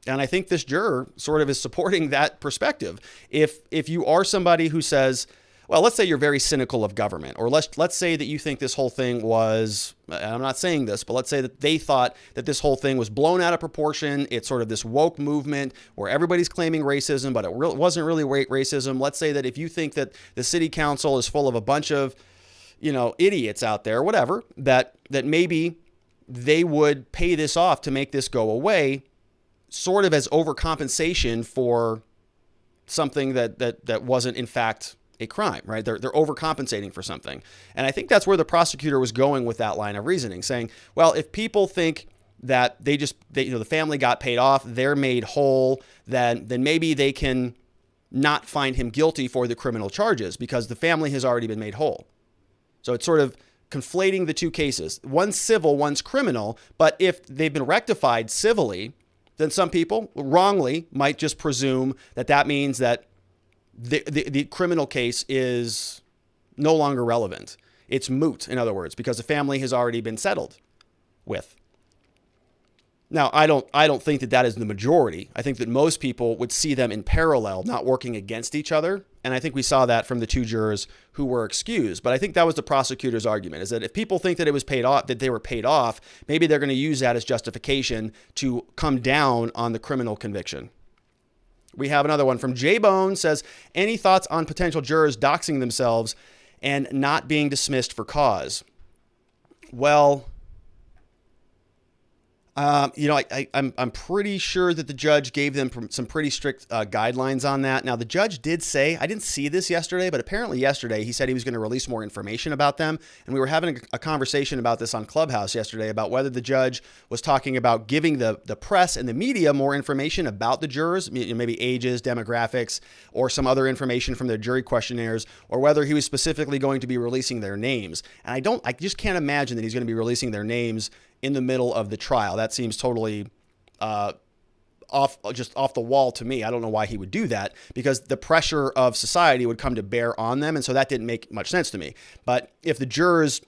A: And I think this juror sort of is supporting that perspective. If you are somebody who says, well, let's say you're very cynical of government, or let's say that you think this whole thing was, and I'm not saying this, but let's say that they thought that this whole thing was blown out of proportion. It's sort of this woke movement where everybody's claiming racism, but it wasn't really racism. Let's say that if you think that the city council is full of a bunch of, idiots out there, whatever, that maybe they would pay this off to make this go away, sort of as overcompensation for something that wasn't in fact a crime, right? They're overcompensating for something. And I think that's where the prosecutor was going with that line of reasoning, saying, well, if people think that the family got paid off, they're made whole, then maybe they can not find him guilty for the criminal charges because the family has already been made whole. So it's sort of conflating the two cases. One's civil, one's criminal, but if they've been rectified civilly, then some people wrongly might just presume that means that the criminal case is no longer relevant. It's moot, in other words, because the family has already been settled with. Now, I don't think that is the majority. I think that most people would see them in parallel, not working against each other. And I think we saw that from the two jurors who were excused. But I think that was the prosecutor's argument, is that if people think that it was paid off, that they were paid off, maybe they're going to use that as justification to come down on the criminal conviction. We have another one from J-Bone, says, any thoughts on potential jurors doxing themselves and not being dismissed for cause? Well, I'm pretty sure that the judge gave them some pretty strict guidelines on that. Now, the judge did say, I didn't see this yesterday, but apparently yesterday he said he was going to release more information about them. And we were having a conversation about this on Clubhouse yesterday about whether the judge was talking about giving the press and the media more information about the jurors, maybe ages, demographics, or some other information from their jury questionnaires, or whether he was specifically going to be releasing their names. And I just can't imagine that he's going to be releasing their names in the middle of the trial. That seems totally off the wall to me. I don't know why he would do that, because the pressure of society would come to bear on them. And so that didn't make much sense to me. But if the jurors,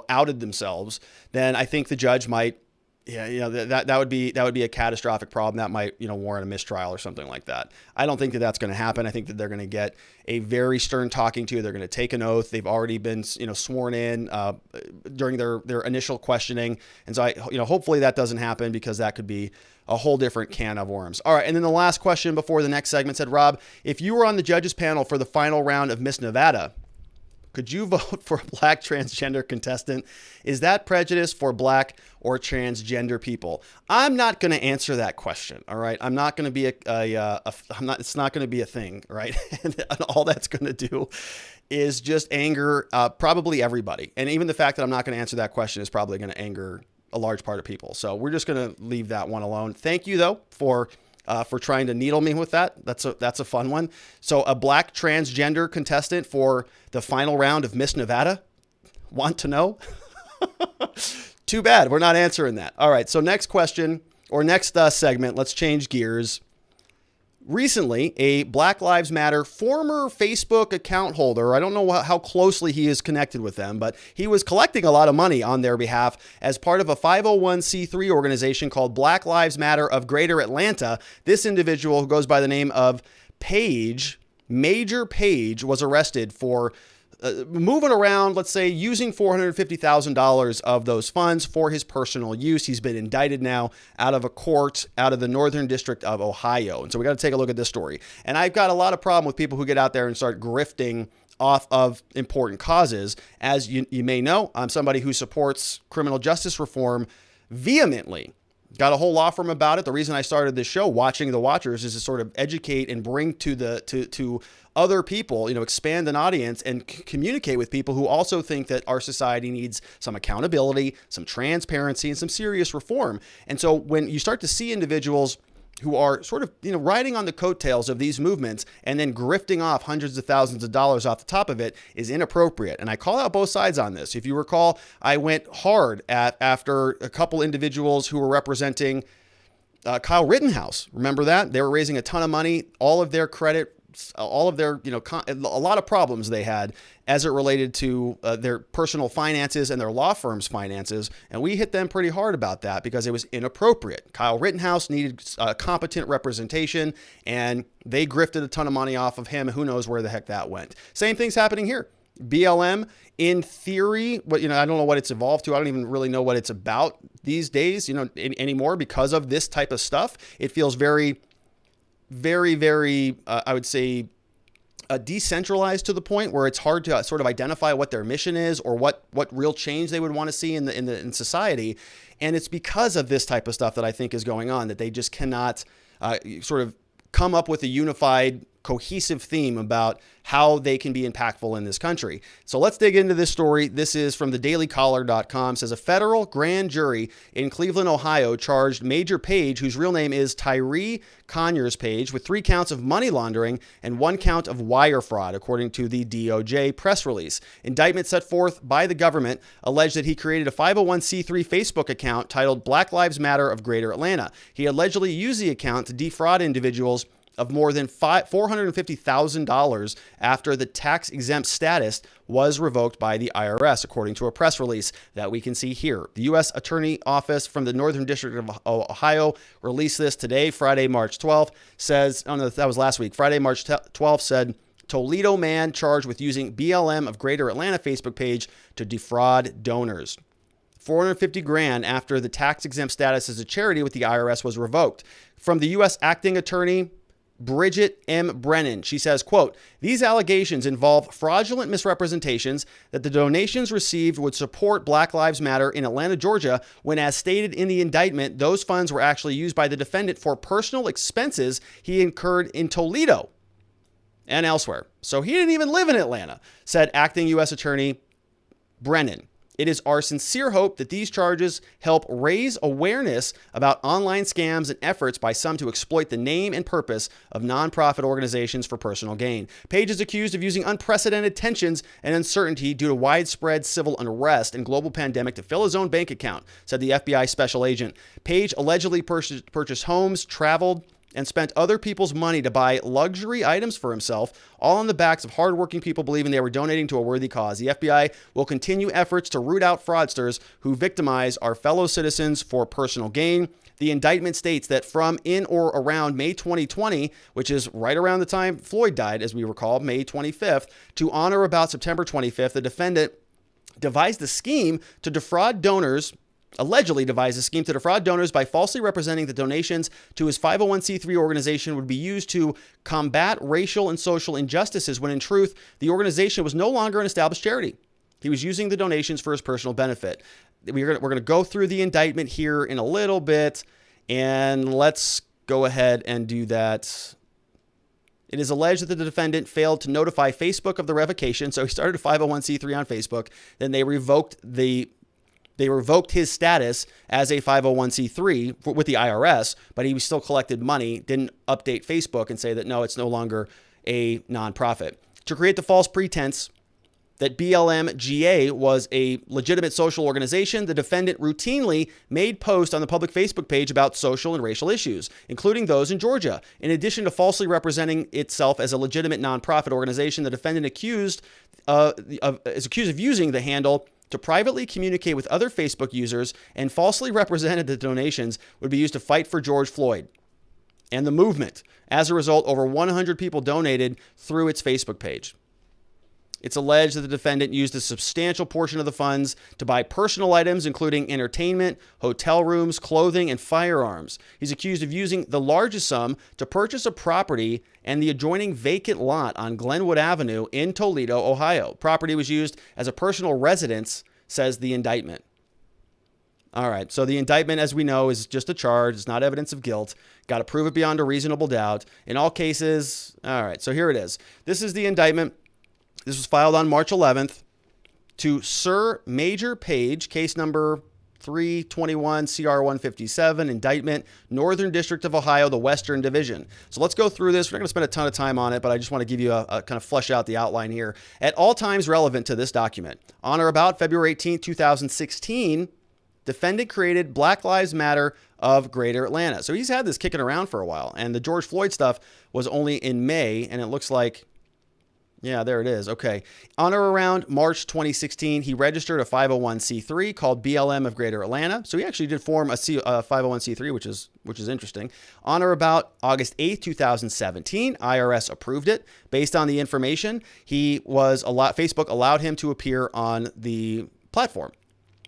A: outed themselves, then I think the judge might, that would be a catastrophic problem. That might, warrant a mistrial or something like that. I don't think that that's going to happen. I think that they're going to get a very stern talking to. They're going to take an oath. They've already been, sworn in during their initial questioning. And so hopefully that doesn't happen, because that could be a whole different can of worms. All right. And then the last question before the next segment said, Rob, if you were on the judges panel for the final round of Miss Nevada, could you vote for a black transgender contestant? Is that prejudice for black or transgender people? I'm not going to answer that question. All right. I'm not going to be it's not going to be a thing. Right. And all that's going to do is just anger probably everybody. And even the fact that I'm not going to answer that question is probably going to anger a large part of people. So we're just going to leave that one alone. Thank you, though, for trying to needle me with that. That's a fun one. So a black transgender contestant for the final round of Miss Nevada? Want to know? Too bad. We're not answering that. All right. So next question, or next segment, let's change gears. Recently, a Black Lives Matter former Facebook account holder, I don't know how closely he is connected with them, but he was collecting a lot of money on their behalf as part of a 501c3 organization called Black Lives Matter of Greater Atlanta. This individual, who goes by the name of Maejor Page, was arrested for moving around, let's say, using $450,000 of those funds for his personal use. He's been indicted now out of a court out of the Northern District of Ohio. And so we got to take a look at this story. And I've got a lot of problem with people who get out there and start grifting off of important causes. As you may know, I'm somebody who supports criminal justice reform vehemently. Got a whole law firm about it. The reason I started this show, Watching the Watchers, is to sort of educate and bring to other people, expand an audience and communicate with people who also think that our society needs some accountability, some transparency, and some serious reform. And so when you start to see individuals who are sort of, riding on the coattails of these movements and then grifting off hundreds of thousands of dollars off the top of it, is inappropriate. And I call out both sides on this. If you recall, I went hard after a couple individuals who were representing Kyle Rittenhouse. Remember that? They were raising a ton of money. All of their credit all of their, a lot of problems they had as it related to their personal finances and their law firm's finances. And we hit them pretty hard about that because it was inappropriate. Kyle Rittenhouse needed competent representation, and they grifted a ton of money off of him. Who knows where the heck that went? Same thing's happening here. BLM, in theory, but I don't know what it's evolved to. I don't even really know what it's about these days, anymore because of this type of stuff. It feels very, very, very, I would say, decentralized to the point where it's hard to sort of identify what their mission is or what real change they would want to see in society. And it's because of this type of stuff that I think is going on, that they just cannot sort of come up with a unified, cohesive theme about how they can be impactful in this country. So let's dig into this story. This is from thedailycaller.com. It says a federal grand jury in Cleveland, Ohio charged Maejor Page, whose real name is Tyree Conyers Page, with 3 counts of money laundering and 1 count of wire fraud, according to the DOJ press release. Indictment set forth by the government alleged that he created a 501c3 Facebook account titled Black Lives Matter of Greater Atlanta. He allegedly used the account to defraud individuals of more than $450,000 after the tax-exempt status was revoked by the IRS, according to a press release that we can see here. The U.S. Attorney Office from the Northern District of Ohio released this today, Friday, March 12th, says, oh no, that was last week, Friday, March 12th said, Toledo man charged with using BLM of Greater Atlanta Facebook page to defraud donors. $450,000 after the tax-exempt status as a charity with the IRS was revoked. From the U.S. Acting Attorney Bridget M. Brennan. She says, quote, these allegations involve fraudulent misrepresentations that the donations received would support Black Lives Matter in Atlanta, Georgia, when, as stated in the indictment, those funds were actually used by the defendant for personal expenses he incurred in Toledo and elsewhere. So he didn't even live in Atlanta, said Acting U.S. Attorney Brennan. It is our sincere hope that these charges help raise awareness about online scams and efforts by some to exploit the name and purpose of nonprofit organizations for personal gain. Page is accused of using unprecedented tensions and uncertainty due to widespread civil unrest and global pandemic to fill his own bank account, said the FBI special agent. Page allegedly purchased homes, traveled, and spent other people's money to buy luxury items for himself, all on the backs of hardworking people believing they were donating to a worthy cause. The FBI will continue efforts to root out fraudsters who victimize our fellow citizens for personal gain. The indictment states that from in or around May 2020, which is right around the time Floyd died, as we recall, May 25th, to on or about September 25th, the defendant devised a scheme to defraud donors, allegedly devised a scheme to defraud donors by falsely representing that donations to his 501c3 organization would be used to combat racial and social injustices, when in truth, the organization was no longer an established charity. He was using the donations for his personal benefit. We're going to go through the indictment here in a little bit, and let's go ahead and do that. It is alleged that the defendant failed to notify Facebook of the revocation, so he started a 501c3 on Facebook, then they revoked his status as a 501c3 with the IRS, but he still collected money, didn't update Facebook and say that, no, it's no longer a nonprofit. To create the false pretense that BLM GA was a legitimate social organization, the defendant routinely made posts on the public Facebook page about social and racial issues, including those in Georgia. In addition to falsely representing itself as a legitimate nonprofit organization, the defendant is accused of using the handle to privately communicate with other Facebook users and falsely represented that donations would be used to fight for George Floyd and the movement. As a result, over 100 people donated through its Facebook page. It's alleged that the defendant used a substantial portion of the funds to buy personal items, including entertainment, hotel rooms, clothing, and firearms. He's accused of using the largest sum to purchase a property and the adjoining vacant lot on Glenwood Avenue in Toledo, Ohio. Property was used as a personal residence, says the indictment. All right, so the indictment, as we know, is just a charge. It's not evidence of guilt. Got to prove it beyond a reasonable doubt. In all cases, all right, so here it is. This is the indictment. This was filed on March 11th to Sir Maejor Page, case number 321 CR 157, indictment, Northern District of Ohio, the Western Division. So let's go through this. We're not going to spend a ton of time on it, but I just want to give you a kind of flesh out the outline here. At all times relevant to this document, on or about February 18, 2016, defendant created Black Lives Matter of Greater Atlanta. So he's had this kicking around for a while. And the George Floyd stuff was only in May, and it looks like, yeah, there it is. Okay. On or around March 2016, he registered a 501c3 called BLM of Greater Atlanta. So he actually did form a 501c3, which is interesting. On or about August 8th, 2017, IRS approved it. Based on the information, Facebook allowed him to appear on the platform.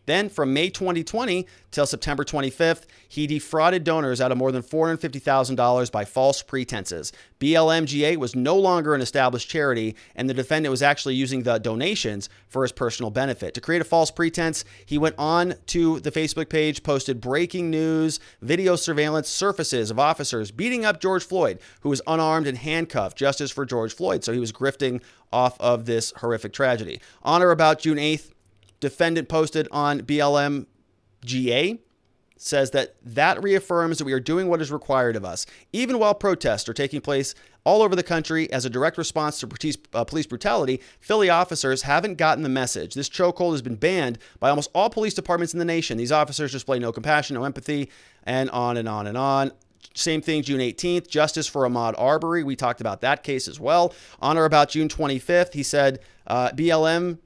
A: Then from May 2020 till September 25th, he defrauded donors out of more than $450,000 by false pretenses. BLMGA was no longer an established charity, and the defendant was actually using the donations for his personal benefit. To create a false pretense, he went on to the Facebook page, posted breaking news, video surveillance surfaces of officers beating up George Floyd, who was unarmed and handcuffed, justice for George Floyd. So he was grifting off of this horrific tragedy. On or about June 8th, defendant posted on BLM GA, says that reaffirms that we are doing what is required of us. Even while protests are taking place all over the country as a direct response to police brutality, Philly officers haven't gotten the message. This chokehold has been banned by almost all police departments in the nation. These officers display no compassion, no empathy, and on and on and on. Same thing, June 18th, justice for Ahmaud Arbery. We talked about that case as well. On or about June 25th, he said, BLM,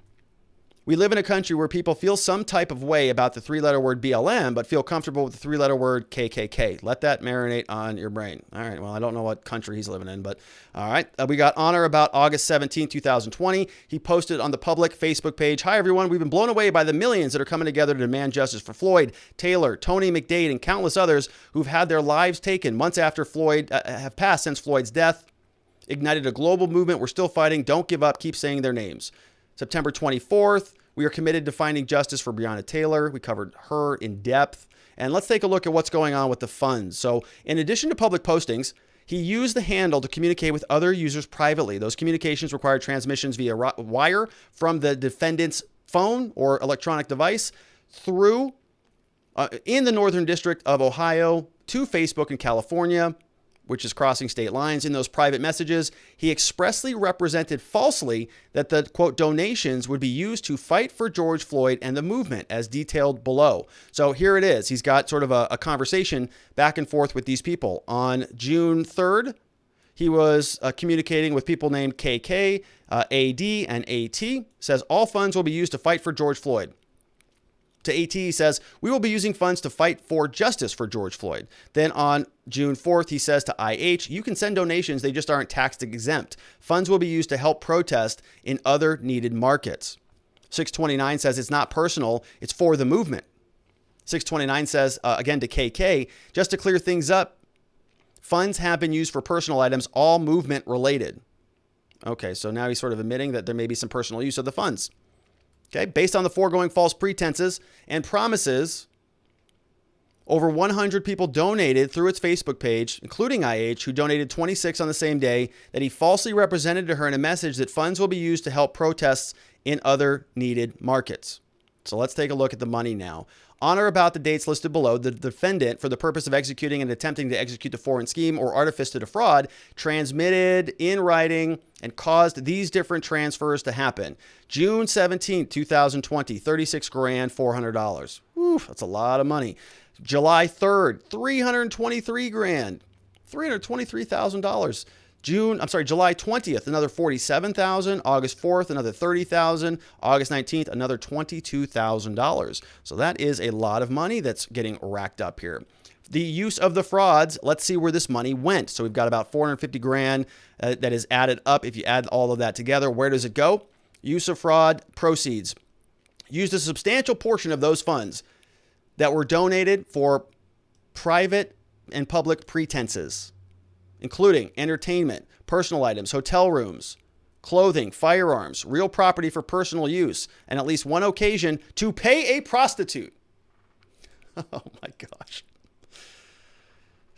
A: we live in a country where people feel some type of way about the three-letter word BLM, but feel comfortable with the three-letter word KKK. Let that marinate on your brain. All right, well, I don't know what country he's living in, but all right. We got on or about August 17, 2020. He posted on the public Facebook page, "Hi, everyone. We've been blown away by the millions that are coming together to demand justice for Floyd, Taylor, Tony McDade, and countless others who've had their lives taken months after Floyd have passed since Floyd's death. Ignited a global movement. We're still fighting. Don't give up. Keep saying their names." September 24th, we are committed to finding justice for Breonna Taylor. We covered her in depth. And let's take a look at what's going on with the funds. So in addition to public postings, he used the handle to communicate with other users privately. Those communications required transmissions via wire from the defendant's phone or electronic device through in the Northern District of Ohio to Facebook in California, which is crossing state lines. In those private messages, he expressly represented falsely that the, quote, donations would be used to fight for George Floyd and the movement, as detailed below. So here it is. He's got sort of a conversation back and forth with these people. On June 3rd, he was communicating with people named KK, AD, and AT. Says all funds will be used to fight for George Floyd. To AT, he says, we will be using funds to fight for justice for George Floyd. Then on June 4th, he says to IH, you can send donations, they just aren't tax exempt. Funds will be used to help protest in other needed markets. 629 says it's not personal, it's for the movement. 629 says, again to KK, just to clear things up, funds have been used for personal items, all movement related. Okay, so now he's sort of admitting that there may be some personal use of the funds. Okay, based on the foregoing false pretenses and promises, over 100 people donated through its Facebook page, including IH, who donated 26 on the same day, that he falsely represented to her in a message that funds will be used to help protests in other needed markets. So let's take a look at the money now. On or about the dates listed below, the defendant, for the purpose of executing and attempting to execute the foreign scheme or artifice to defraud, transmitted in writing and caused these different transfers to happen. June 17, 2020, $36,400. Oof, that's a lot of money. July 3rd, $323,000, $323,000. July 20th, another $47,000. August 4th, another $30,000. August 19th, another $22,000. So that is a lot of money that's getting racked up here. The use of the frauds, let's see where this money went. So we've got about $450,000 that is added up. If you add all of that together, where does it go? Use of fraud proceeds. Used a substantial portion of those funds that were donated for private and public pretenses, including entertainment, personal items, hotel rooms, clothing, firearms, real property for personal use, and at least one occasion to pay a prostitute. Oh my gosh.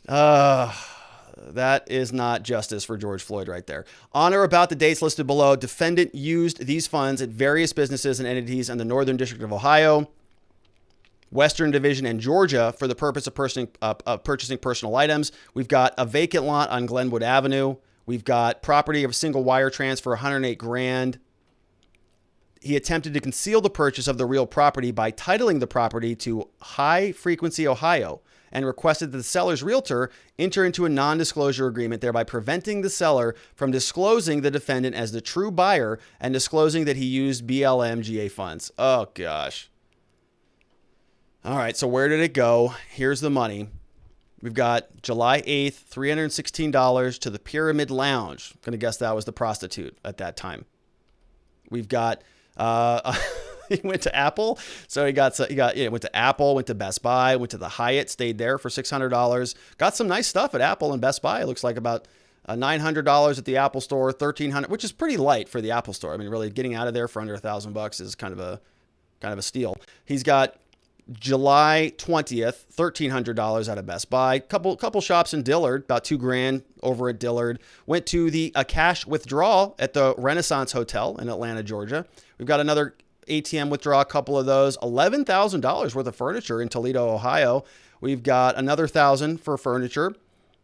A: That is not justice for George Floyd right there. On or about the dates listed below, defendant used these funds at various businesses and entities in the Northern District of Ohio, Western Division, and Georgia for the purpose of purchasing personal items. We've got a vacant lot on Glenwood Avenue. We've got property of a single wire transfer, $108,000. He attempted to conceal the purchase of the real property by titling the property to High Frequency Ohio and requested that the seller's realtor enter into a non-disclosure agreement, thereby preventing the seller from disclosing the defendant as the true buyer and disclosing that he used BLM GA funds. Oh, gosh. All right, so where did it go? Here's the money. We've got July 8th, $316 to the Pyramid Lounge. I'm going to guess that was the prostitute at that time. We've got, he went to Apple. So he went to Apple, went to Best Buy, went to the Hyatt, stayed there for $600. Got some nice stuff at Apple and Best Buy. It looks like about $900 at the Apple store, $1,300, which is pretty light for the Apple store. I mean, really getting out of there for under $1,000 is kind of a steal. He's got July 20th, $1,300 out of Best Buy. Couple shops in Dillard, about $2,000 over at Dillard. Went to a cash withdrawal at the Renaissance Hotel in Atlanta, Georgia. We've got another ATM withdrawal, a couple of those. $11,000 worth of furniture in Toledo, Ohio. We've got another $1,000 for furniture.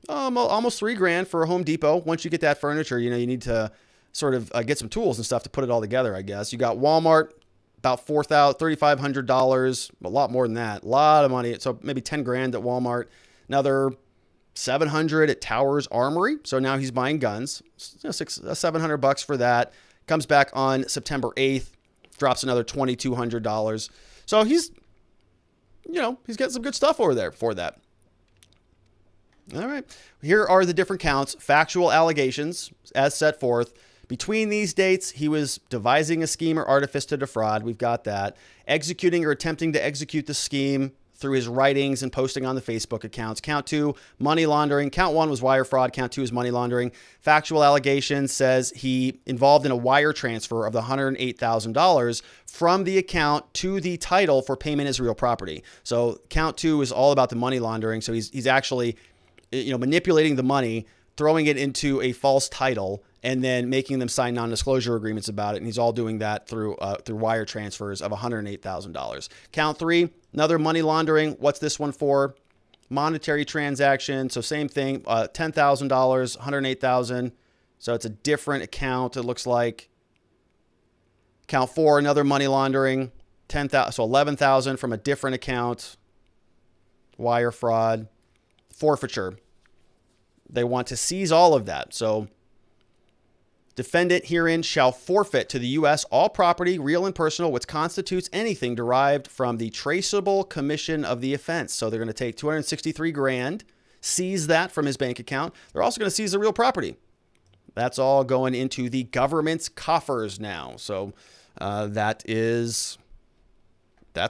A: Almost $3,000 for a Home Depot. Once you get that furniture, you need to sort of get some tools and stuff to put it all together, I guess. You got Walmart. About $3,500, a lot more than that, a lot of money. So maybe $10,000 at Walmart, another $700 at Towers Armory. So now he's buying guns, $700 for that. Comes back on September 8th, drops another $2,200. So he's getting some good stuff over there for that. All right, here are the different counts, factual allegations as set forth. Between these dates, he was devising a scheme or artifice to defraud. We've got that. Executing or attempting to execute the scheme through his writings and posting on the Facebook accounts. Count 2, money laundering. Count 1 was wire fraud. Count 2 is money laundering. Factual allegation says he involved in a wire transfer of the $108,000 from the account to the title for payment as real property. So count 2 is all about the money laundering. So he's actually manipulating the money, throwing it into a false title, and then making them sign non-disclosure agreements about it. And he's all doing that through wire transfers of $108,000. Count 3, another money laundering. What's this one for? Monetary transaction. So same thing, $10,000, $108,000. So it's a different account, it looks like. Count 4, another money laundering, $10,000, so $11,000 from a different account. Wire fraud. Forfeiture. They want to seize all of that. So defendant herein shall forfeit to the U.S. all property, real and personal, which constitutes anything derived from the traceable commission of the offense. So they're going to take $263,000, seize that from his bank account. They're also going to seize the real property. That's all going into the government's coffers now. So that's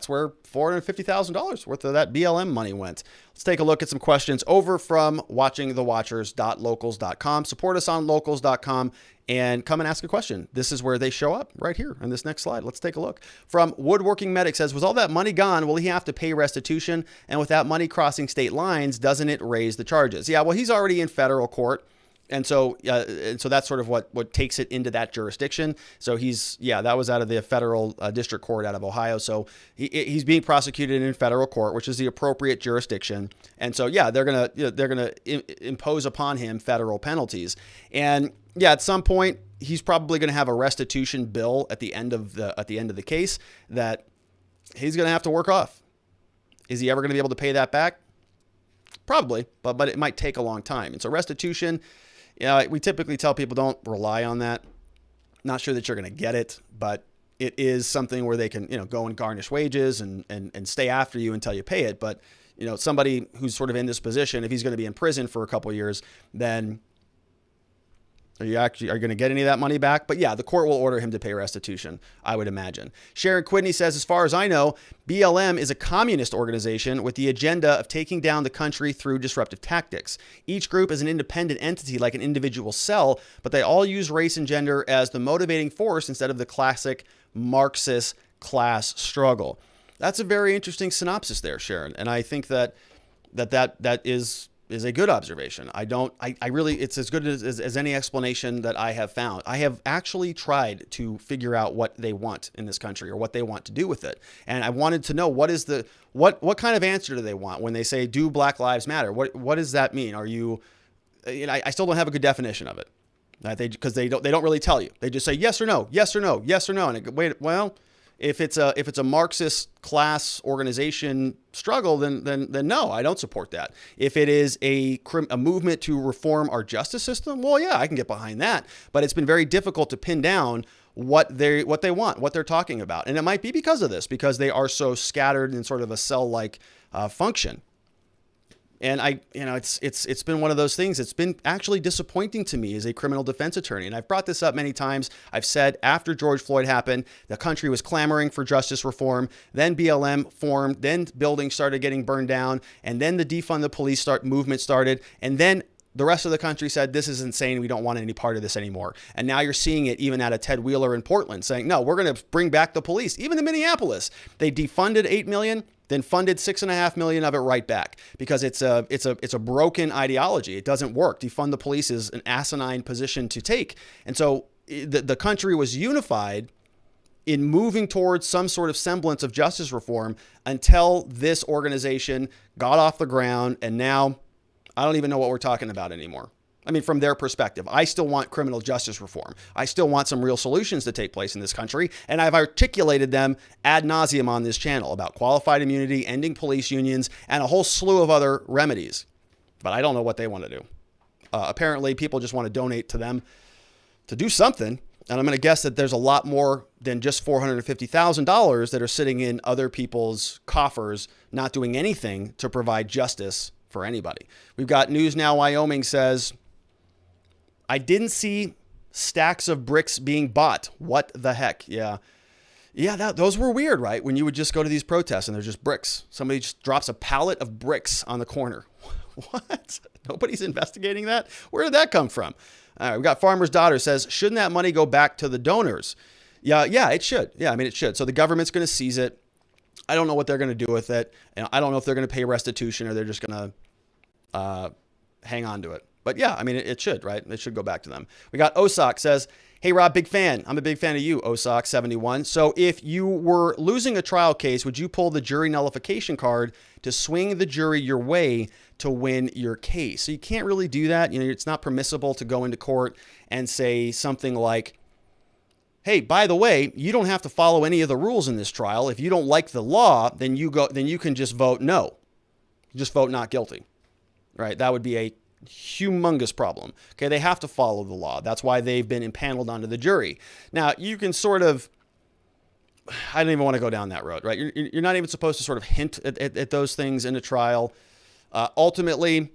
A: where $450,000 worth of that BLM money went. Let's take a look at some questions over from watchingthewatchers.locals.com. Support us on locals.com and come and ask a question. This is where they show up right here on this next slide. Let's take a look. From Woodworking Medic says, was all that money gone? Will he have to pay restitution? And with that money crossing state lines, doesn't it raise the charges? Yeah, well, he's already in federal court. And so that's sort of what takes it into that jurisdiction. So that was out of the federal district court out of Ohio. So he's being prosecuted in federal court, which is the appropriate jurisdiction. And so, they're gonna impose upon him federal penalties. And at some point, he's probably going to have a restitution bill at the end of the case that he's going to have to work off. Is he ever going to be able to pay that back? Probably, but it might take a long time. And so restitution. We typically tell people don't rely on that. Not sure that you're going to get it, but it is something where they can, go and garnish wages and stay after you until you pay it. But, somebody who's sort of in this position, if he's going to be in prison for a couple of years, then are you going to get any of that money back? But the court will order him to pay restitution, I would imagine. Sharon Quidney says, as far as I know, BLM is a communist organization with the agenda of taking down the country through disruptive tactics. Each group is an independent entity like an individual cell, but they all use race and gender as the motivating force instead of the classic Marxist class struggle. That's a very interesting synopsis there, Sharon. And I think that is a good observation. I really, it's as good as any explanation that I have found. I have actually tried to figure out what they want in this country or what they want to do with it. And I wanted to know what kind of answer do they want when they say, do Black Lives Matter? What does that mean? I still don't have a good definition of it. Because they don't really tell you. They just say yes or no, yes or no, yes or no. And I go, wait, well, If it's a Marxist class organization struggle, then no, I don't support that. If it is a movement to reform our justice system, well, yeah, I can get behind that. But it's been very difficult to pin down what they want, what they're talking about, and it might be because of this, because they are so scattered in sort of a cell-like function. And it's been one of those things. It's been actually disappointing to me as a criminal defense attorney. And I've brought this up many times. I've said after George Floyd happened, the country was clamoring for justice reform. Then BLM formed. Then buildings started getting burned down. And then the defund the police movement started. And then the rest of the country said, this is insane. We don't want any part of this anymore. And now you're seeing it even out of Ted Wheeler in Portland saying, no, we're going to bring back the police. Even in Minneapolis, they defunded $8 million. Then funded $6.5 million of it right back because it's a broken ideology. It doesn't work. Defund the police is an asinine position to take. And so the country was unified in moving towards some sort of semblance of justice reform until this organization got off the ground. And now I don't even know what we're talking about anymore. I mean, from their perspective, I still want criminal justice reform. I still want some real solutions to take place in this country. And I've articulated them ad nauseum on this channel about qualified immunity, ending police unions, and a whole slew of other remedies. But I don't know what they want to do. Apparently, people just want to donate to them to do something. And I'm going to guess that there's a lot more than just $450,000 that are sitting in other people's coffers, not doing anything to provide justice for anybody. We've got News Now Wyoming says, I didn't see stacks of bricks being bought. What the heck? Yeah. Those were weird, right? When you would just go to these protests and there's just bricks. Somebody just drops a pallet of bricks on the corner. What? Nobody's investigating that? Where did that come from? All right, we got Farmer's Daughter says, shouldn't that money go back to the donors? Yeah, it should. Yeah, I mean, it should. So the government's going to seize it. I don't know what they're going to do with it. And I don't know if they're going to pay restitution or they're just going to hang on to it. But yeah, I mean, it should, right? It should go back to them. We got Osak says, hey, Rob, big fan. I'm a big fan of you, Osak71. So if you were losing a trial case, would you pull the jury nullification card to swing the jury your way to win your case? So you can't really do that. You know, it's not permissible to go into court and say something like, hey, by the way, you don't have to follow any of the rules in this trial. If you don't like the law, then you can just vote no. Just vote not guilty. Right? That would be a humongous problem. Okay, they have to follow the law. That's why they've been impaneled onto the jury. Now, you can sort of, I don't even want to go down that road, right? You're not even supposed to sort of hint at those things in a trial. Ultimately,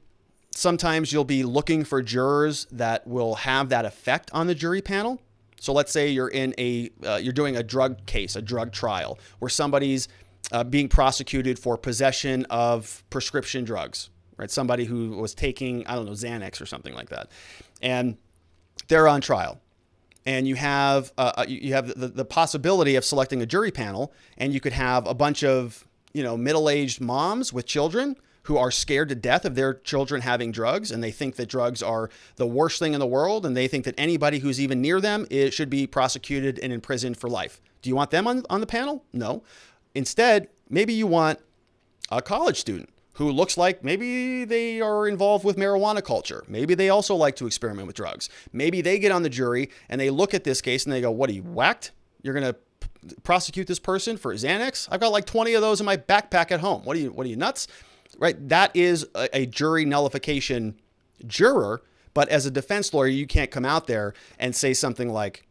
A: sometimes you'll be looking for jurors that will have that effect on the jury panel. So let's say you're in you're doing a drug case, a drug trial, where somebody's being prosecuted for possession of prescription drugs. Right, somebody who was taking, I don't know, Xanax or something like that, and they're on trial, and you have the possibility of selecting a jury panel, and you could have a bunch of middle-aged moms with children who are scared to death of their children having drugs, and they think that drugs are the worst thing in the world, and they think that anybody who's even near them should be prosecuted and imprisoned for life. Do you want them on the panel? No. Instead, maybe you want a college student who looks like maybe they are involved with marijuana culture. Maybe they also like to experiment with drugs. Maybe they get on the jury and they look at this case and they go, what, are you whacked? You're going to prosecute this person for Xanax? I've got like 20 of those in my backpack at home. What are you nuts? Right? That is a jury nullification juror. But as a defense lawyer, you can't come out there and say something like,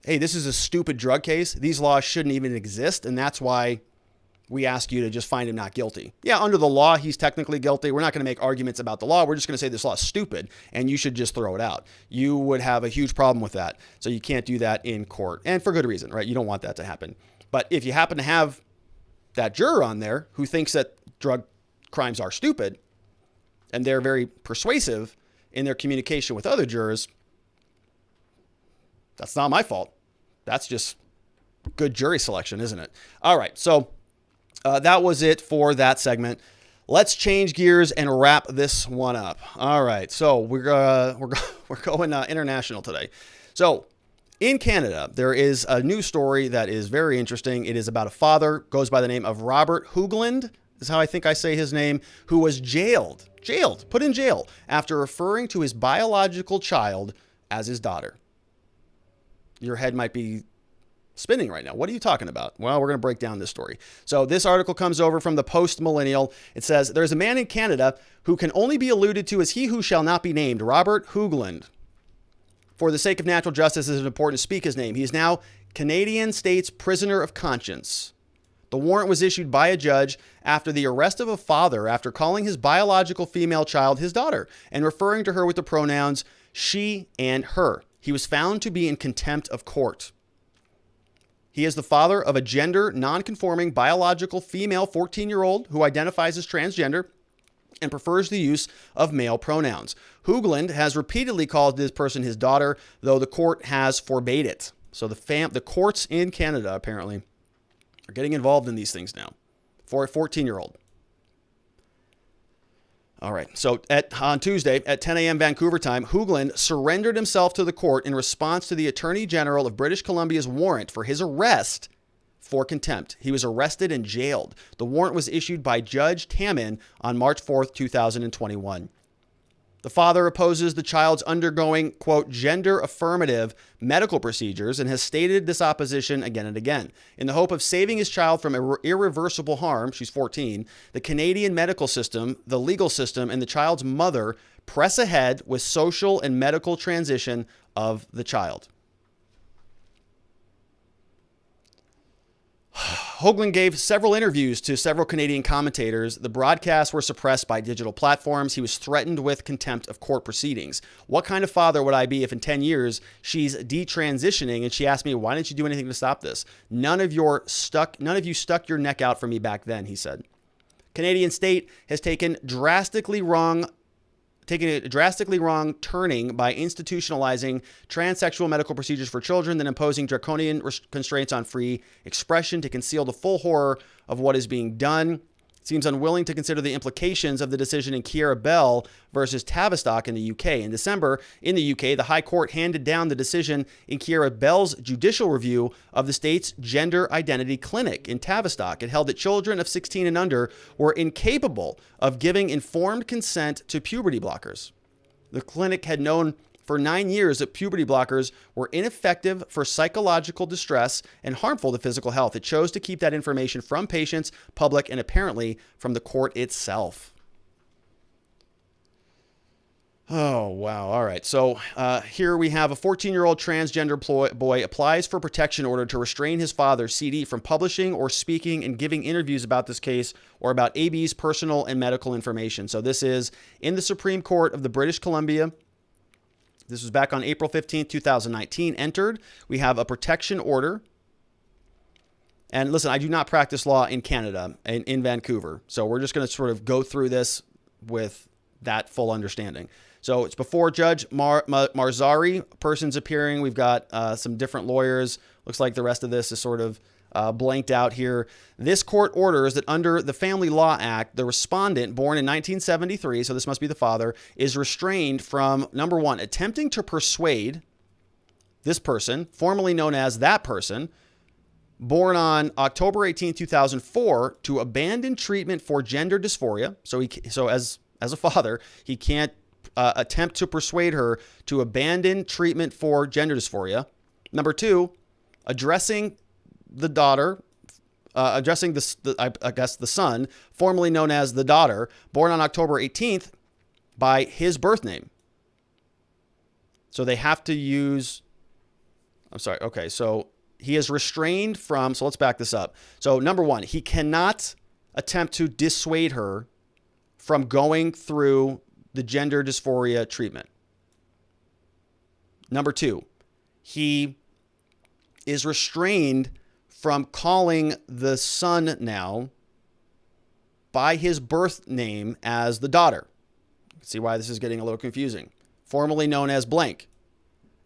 A: hey, this is a stupid drug case. These laws shouldn't even exist. And that's why we ask you to just find him not guilty. Yeah, under the law, he's technically guilty. We're not going to make arguments about the law. We're just going to say this law is stupid and you should just throw it out. You would have a huge problem with that. So you can't do that in court, and for good reason, right? You don't want that to happen. But if you happen to have that juror on there who thinks that drug crimes are stupid and they're very persuasive in their communication with other jurors, that's not my fault. That's just good jury selection, isn't it? All right, so that was it for that segment. Let's change gears and wrap this one up. All right, so we're going international today. So in Canada, there is a new story that is very interesting. It is about a father, goes by the name of Robert Hoogland, is how I think I say his name, who was put in jail after referring to his biological child as his daughter. Your head might be spinning right now. What are you talking about? Well, we're going to break down this story. So this article comes over from the Post Millennial. It says, there's a man in Canada who can only be alluded to as he who shall not be named, Robert Hoogland. For the sake of natural justice, it is important to speak his name. He is now Canadian state's prisoner of conscience. The warrant was issued by a judge after the arrest of a father after calling his biological female child his daughter and referring to her with the pronouns she and her. He was found to be in contempt of court. He is the father of a gender non-conforming biological female 14-year-old who identifies as transgender and prefers the use of male pronouns. Hoogland has repeatedly called this person his daughter, though the court has forbade it. So the courts in Canada apparently are getting involved in these things now for a 14-year-old. All right. So on Tuesday at 10 a.m. Vancouver time, Hoogland surrendered himself to the court in response to the Attorney General of British Columbia's warrant for his arrest for contempt. He was arrested and jailed. The warrant was issued by Judge Cahill on March 4th, 2021. The father opposes the child's undergoing, quote, gender affirmative medical procedures and has stated this opposition again and again. In the hope of saving his child from irreversible harm, she's 14, the Canadian medical system, the legal system, and the child's mother press ahead with social and medical transition of the child. Hoogland gave several interviews to several Canadian commentators. The broadcasts were suppressed by digital platforms. He was threatened with contempt of court proceedings. What kind of father would I be if in 10 years she's detransitioning and she asked me, why didn't you do anything to stop this? None of you stuck your neck out for me back then, he said. Canadian state has taken a drastically wrong turning by institutionalizing transsexual medical procedures for children, then imposing draconian constraints on free expression to conceal the full horror of what is being done. It seems unwilling to consider the implications of the decision in Keira Bell versus Tavistock in the UK. In December, in the UK, the High Court handed down the decision in Keira Bell's judicial review of the state's gender identity clinic in Tavistock. It held that children of 16 and under were incapable of giving informed consent to puberty blockers. The clinic had known for 9 years that puberty blockers were ineffective for psychological distress and harmful to physical health. It chose to keep that information from patients, public, and apparently from the court itself. Oh, wow. All right. So here we have a 14-year-old transgender boy applies for protection order to restrain his father, CD, from publishing or speaking and giving interviews about this case or about AB's personal and medical information. So this is in the Supreme Court of the British Columbia. This was back on April 15th, 2019, entered. We have a protection order. And listen, I do not practice law in Canada, in Vancouver. So we're just going to sort of go through this with that full understanding. So it's before Judge Marzari, persons appearing. We've got some different lawyers. Looks like the rest of this is sort of blanked out here. This court orders that under the Family Law Act, the respondent, born in 1973, so this must be the father, is restrained from, number one, attempting to persuade this person, formerly known as that person, born on October 18, 2004, to abandon treatment for gender dysphoria. So as a father, he can't attempt to persuade her to abandon treatment for gender dysphoria. Number two, addressing the daughter, addressing the son, formerly known as the daughter, born on October 18th, by his birth name. So they have to use, I'm sorry, okay, so he is restrained from, so let's back this up. So number one, he cannot attempt to dissuade her from going through the gender dysphoria treatment. Number two, he is restrained from calling the son now by his birth name as the daughter. You can see why this is getting a little confusing. Formerly known as blank,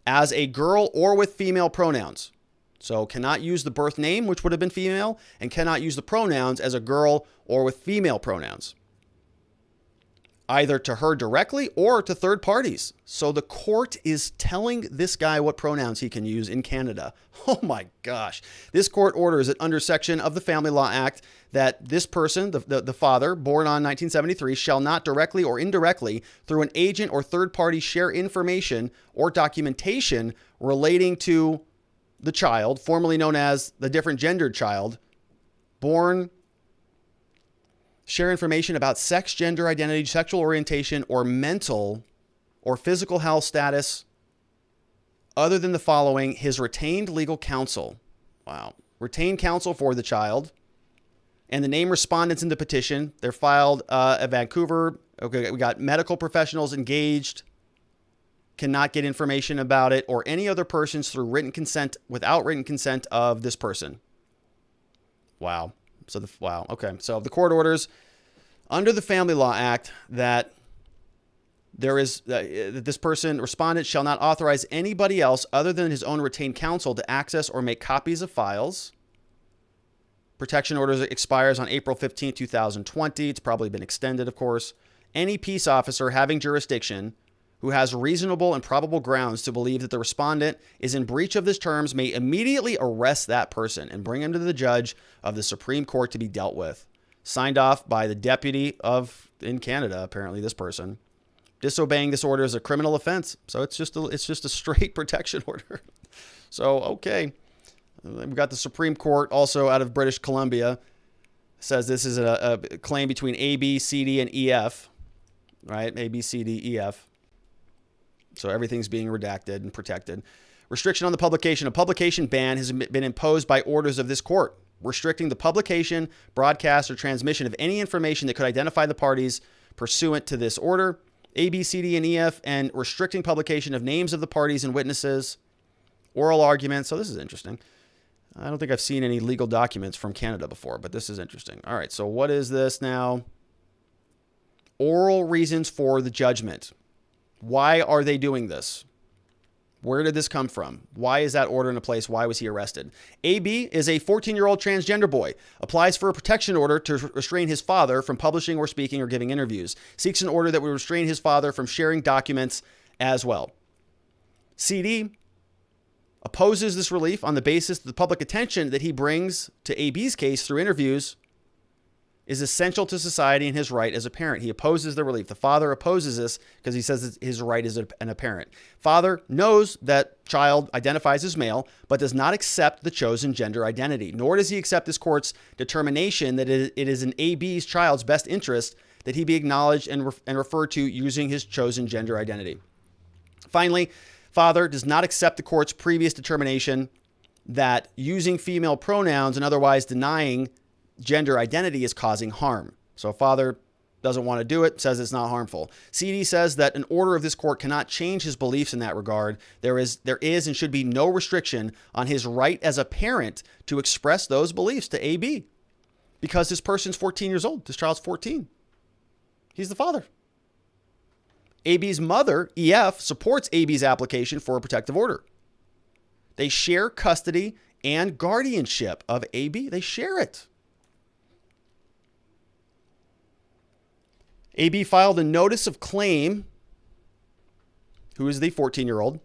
A: as a girl or with female pronouns. So cannot use the birth name, which would have been female, and cannot use the pronouns as a girl or with female pronouns, either to her directly or to third parties. So the court is telling this guy what pronouns he can use in Canada. Oh my gosh. This court orders that under section of the Family Law Act that this person, the father, born on 1973, shall not directly or indirectly through an agent or third party share information or documentation relating to the child, formerly known as the different gendered child, born, share information about sex, gender identity, sexual orientation, or mental or physical health status other than the following: his retained legal counsel. Wow. Retained counsel for the child. And the name respondents in the petition, they're filed at Vancouver. Okay, we got medical professionals engaged, cannot get information about it, or any other persons through written consent, without written consent of this person. Wow. Wow. Okay. So the court orders under the Family Law Act that there is that this person, respondent, shall not authorize anybody else other than his own retained counsel to access or make copies of files. Protection orders expires on April 15, 2020. It's probably been extended, of course. Any peace officer having jurisdiction who has reasonable and probable grounds to believe that the respondent is in breach of these terms may immediately arrest that person and bring him to the judge of the Supreme Court to be dealt with. Signed off by the deputy in Canada, apparently, this person. Disobeying this order is a criminal offense. So it's just a straight protection order. So, okay. We've got the Supreme Court also out of British Columbia. Says this is a claim between A, B, C, D, and EF. Right? A, B, C, D, EF. So everything's being redacted and protected. Restriction on the publication. A publication ban has been imposed by orders of this court, restricting the publication, broadcast, or transmission of any information that could identify the parties pursuant to this order. A, B, C, D, and EF, and restricting publication of names of the parties and witnesses, oral arguments. So this is interesting. I don't think I've seen any legal documents from Canada before, but this is interesting. All right, so what is this now? Oral reasons for the judgment. Why are they doing this? Where did this come from? Why is that order in place? Why was he arrested? AB is a 14-year-old transgender boy. Applies for a protection order to restrain his father from publishing or speaking or giving interviews. Seeks an order that would restrain his father from sharing documents as well. CD opposes this relief on the basis that the public attention that he brings to AB's case through interviews is essential to society and his right as a parent. He opposes the relief. The father opposes this because he says his right as a parent. Father knows that child identifies as male, but does not accept the chosen gender identity, nor does he accept this court's determination that it is in AB's child's best interest that he be acknowledged and referred to using his chosen gender identity. Finally, father does not accept the court's previous determination that using female pronouns and otherwise denying gender identity is causing harm. So father doesn't want to do it, says it's not harmful. CD says that an order of this court cannot change his beliefs in that regard. There is and should be no restriction on his right as a parent to express those beliefs to AB because this person's 14 years old. This child's 14. He's the father. AB's mother, EF, supports AB's application for a protective order. They share custody and guardianship of AB. They share it. AB filed a notice of claim, who is the 14-year-old,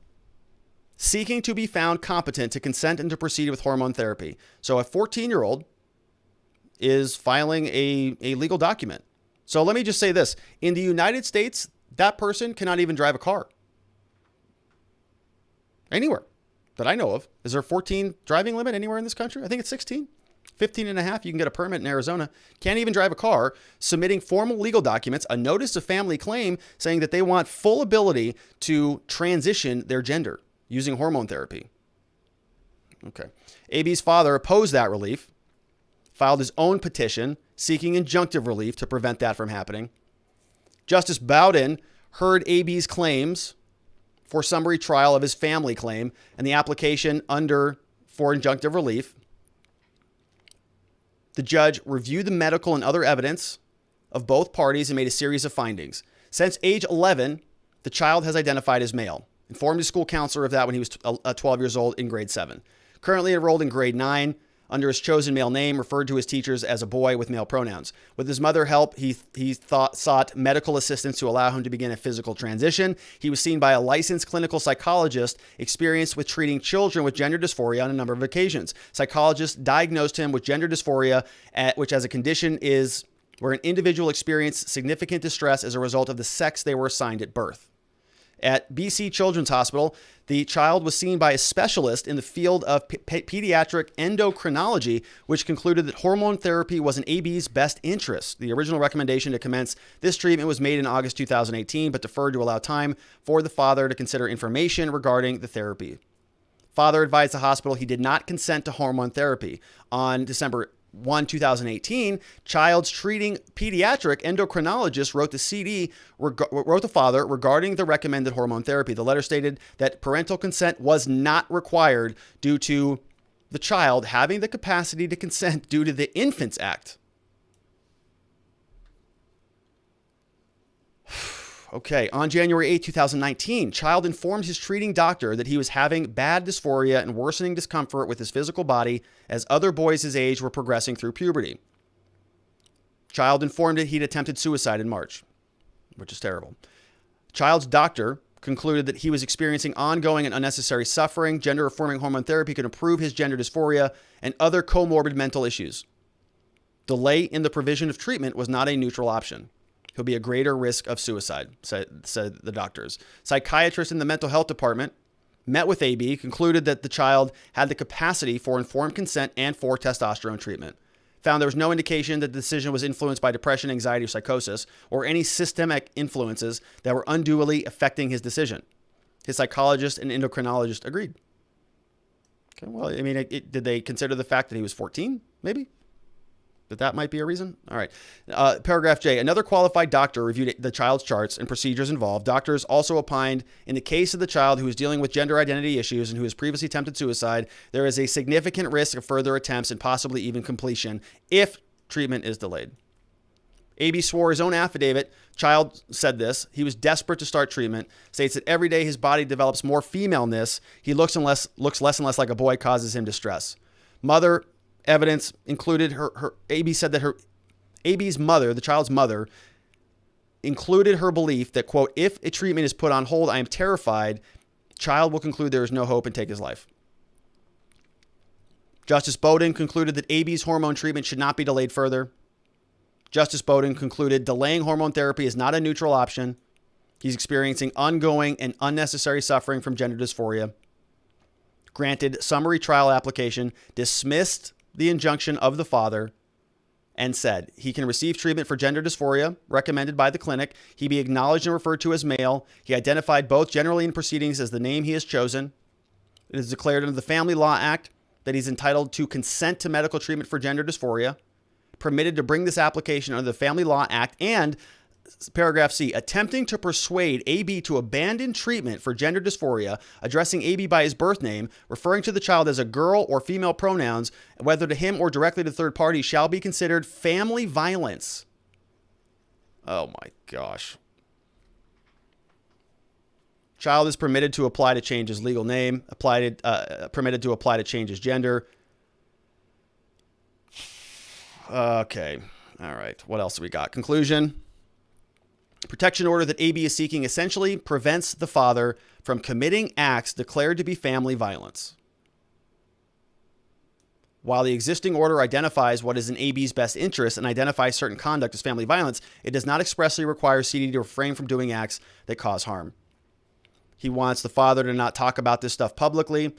A: seeking to be found competent to consent and to proceed with hormone therapy. So a 14-year-old is filing a legal document. So let me just say this. In the United States, that person cannot even drive a car. Anywhere that I know of. Is there a 14 driving limit anywhere in this country? I think it's 16. 15 and a half, you can get a permit in Arizona. Can't even drive a car, submitting formal legal documents, a notice of family claim saying that they want full ability to transition their gender using hormone therapy. Okay. AB's father opposed that relief, filed his own petition seeking injunctive relief to prevent that from happening. Justice Bowden heard AB's claims for summary trial of his family claim and the application for injunctive relief. The judge reviewed the medical and other evidence of both parties and made a series of findings. Since age 11, the child has identified as male. Informed his school counselor of that when he was 12 years old in grade 7. Currently enrolled in grade 9 under his chosen male name, referred to his teachers as a boy with male pronouns. With his mother's help, he sought medical assistance to allow him to begin a physical transition. He was seen by a licensed clinical psychologist experienced with treating children with gender dysphoria on a number of occasions. Psychologists diagnosed him with gender dysphoria, which as a condition is where an individual experienced significant distress as a result of the sex they were assigned at birth. At BC Children's Hospital, the child was seen by a specialist in the field of pediatric endocrinology, which concluded that hormone therapy was in AB's best interest. The original recommendation to commence this treatment was made in August 2018, but deferred to allow time for the father to consider information regarding the therapy. Father advised the hospital he did not consent to hormone therapy. On December 1, 2018, Child's treating pediatric endocrinologist wrote the father regarding the recommended hormone therapy. The letter stated that parental consent was not required due to the child having the capacity to consent due to the Infants Act. Okay, on January 8, 2019, Child informed his treating doctor that he was having bad dysphoria and worsening discomfort with his physical body as other boys his age were progressing through puberty. Child informed it he'd attempted suicide in March, which is terrible. Child's doctor concluded that he was experiencing ongoing and unnecessary suffering. Gender-affirming hormone therapy could improve his gender dysphoria and other comorbid mental issues. Delay in the provision of treatment was not a neutral option. He'll be a greater risk of suicide, said the doctors. Psychiatrists in the mental health department met with AB, concluded that the child had the capacity for informed consent and for testosterone treatment. Found there was no indication that the decision was influenced by depression, anxiety, or psychosis, or any systemic influences that were unduly affecting his decision. His psychologist and endocrinologist agreed. Okay, well, I mean, did they consider the fact that he was 14, maybe? That might be a reason. All right. Paragraph J. Another qualified doctor reviewed the child's charts and procedures involved. Doctors also opined in the case of the child who is dealing with gender identity issues and who has previously attempted suicide, there is a significant risk of further attempts and possibly even completion if treatment is delayed. AB swore his own affidavit. Child said this. He was desperate to start treatment. States that every day his body develops more femaleness. He looks less and less like a boy, causes him distress. Mother evidence included her AB said that AB's mother, the child's mother, included her belief that, quote, if a treatment is put on hold, I am terrified. Child will conclude there is no hope and take his life. Justice Bowden concluded that AB's hormone treatment should not be delayed further. Justice Bowden concluded delaying hormone therapy is not a neutral option. He's experiencing ongoing and unnecessary suffering from gender dysphoria. Granted summary trial application, dismissed the injunction of the father, and said he can receive treatment for gender dysphoria recommended by the clinic. He be acknowledged and referred to as male. He identified both generally in proceedings as the name he has chosen. It is declared under the Family Law Act that he's entitled to consent to medical treatment for gender dysphoria, permitted to bring this application under the Family Law Act, and paragraph C, attempting to persuade AB to abandon treatment for gender dysphoria, addressing AB by his birth name, referring to the child as a girl or female pronouns, whether to him or directly to third party, shall be considered family violence. Oh my gosh. Child is permitted to apply to change his legal name, permitted to apply to change his gender. Okay. All right. What else do we got? Conclusion. Protection order that AB is seeking essentially prevents the father from committing acts declared to be family violence. While the existing order identifies what is in AB's best interest and identifies certain conduct as family violence, it does not expressly require CD to refrain from doing acts that cause harm. He wants the father to not talk about this stuff publicly.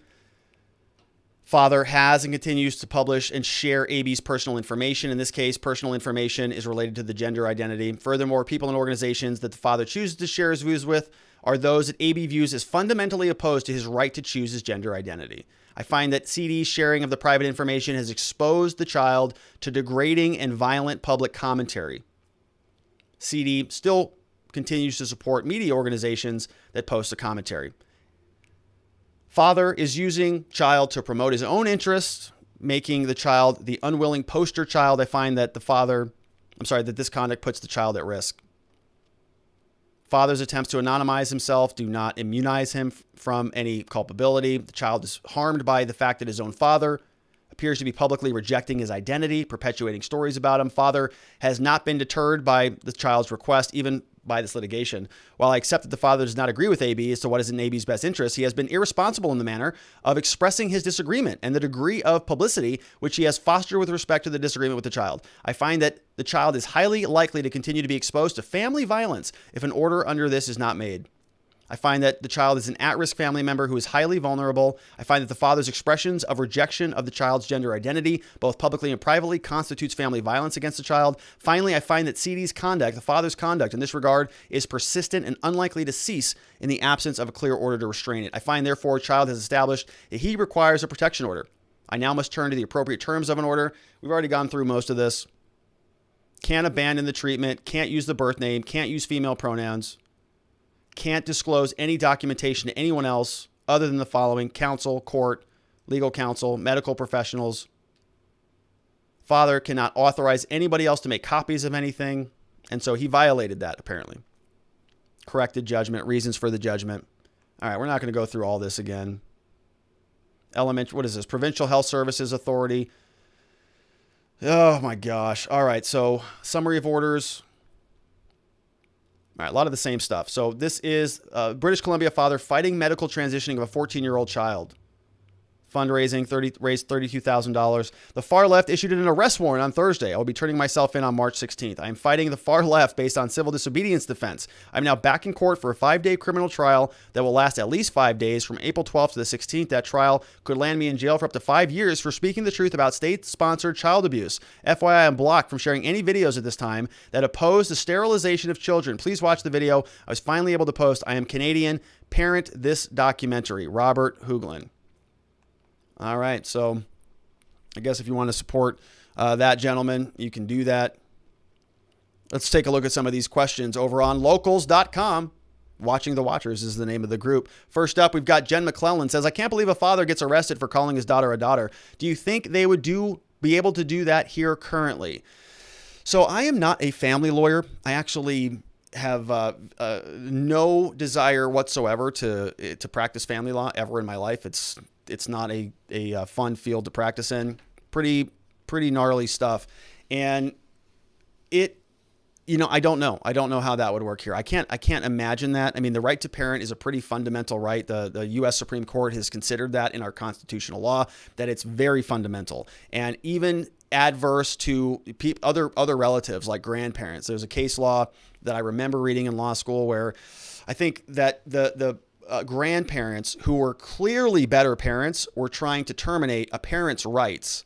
A: Father has and continues to publish and share AB's personal information. In this case, personal information is related to the gender identity. Furthermore, people and organizations that the father chooses to share his views with are those that AB views as fundamentally opposed to his right to choose his gender identity. I find that CD's sharing of the private information has exposed the child to degrading and violent public commentary. CD still continues to support media organizations that post the commentary. Father is using child to promote his own interests, making the child the unwilling poster child. I find that that this conduct puts the child at risk. Father's attempts to anonymize himself do not immunize him from any culpability. The child is harmed by the fact that his own father appears to be publicly rejecting his identity, perpetuating stories about him. Father has not been deterred by the child's request, even by this litigation. While I accept that the father does not agree with AB as to what is in AB's best interest, he has been irresponsible in the manner of expressing his disagreement and the degree of publicity which he has fostered with respect to the disagreement with the child. I find that the child is highly likely to continue to be exposed to family violence if an order under this is not made. I find that the child is an at-risk family member who is highly vulnerable. I find that the father's expressions of rejection of the child's gender identity, both publicly and privately, constitutes family violence against the child. Finally, I find that CD's conduct, the father's conduct in this regard, is persistent and unlikely to cease in the absence of a clear order to restrain it. I find, therefore, a child has established that he requires a protection order. I now must turn to the appropriate terms of an order. We've already gone through most of this. Can't abandon the treatment, can't use the birth name, can't use female pronouns, can't disclose any documentation to anyone else other than the following: counsel, court, legal counsel, medical professionals. Father cannot authorize anybody else to make copies of anything. And so he violated that, apparently. Corrected judgment, reasons for the judgment. All right, we're not going to go through all this again. What is this? Provincial Health Services Authority. Oh my gosh. All right, so summary of orders. All right, a lot of the same stuff. So this is British Columbia father fighting medical transitioning of a 14-year-old child. Fundraising, raised $32,000. The far left issued an arrest warrant on Thursday. I will be turning myself in on March 16th. I am fighting the far left based on civil disobedience defense. I'm now back in court for a 5-day criminal trial that will last at least 5 days from April 12th to the 16th. That trial could land me in jail for up to 5 years for speaking the truth about state-sponsored child abuse. FYI, I'm blocked from sharing any videos at this time that oppose the sterilization of children. Please watch the video. I was finally able to post. I am Canadian. Parent this documentary. Robert Hoogland. All right, so I guess if you want to support that gentleman, you can do that. Let's take a look at some of these questions over on locals.com. Watching the Watchers is the name of the group. First up, we've got Jen McClellan says, I can't believe a father gets arrested for calling his daughter a daughter. Do you think they would be able to do that here currently? So I am not a family lawyer. I actually have no desire whatsoever to practice family law ever in my life. It's not a fun field to practice in. Pretty gnarly stuff. And I don't know. I don't know how that would work here. I can't imagine that. I mean, the right to parent is a pretty fundamental right. The U.S. Supreme Court has considered that in our constitutional law, that it's very fundamental. And even adverse to other relatives like grandparents. There's a case law that I remember reading in law school where I think that the grandparents who were clearly better parents were trying to terminate a parent's rights.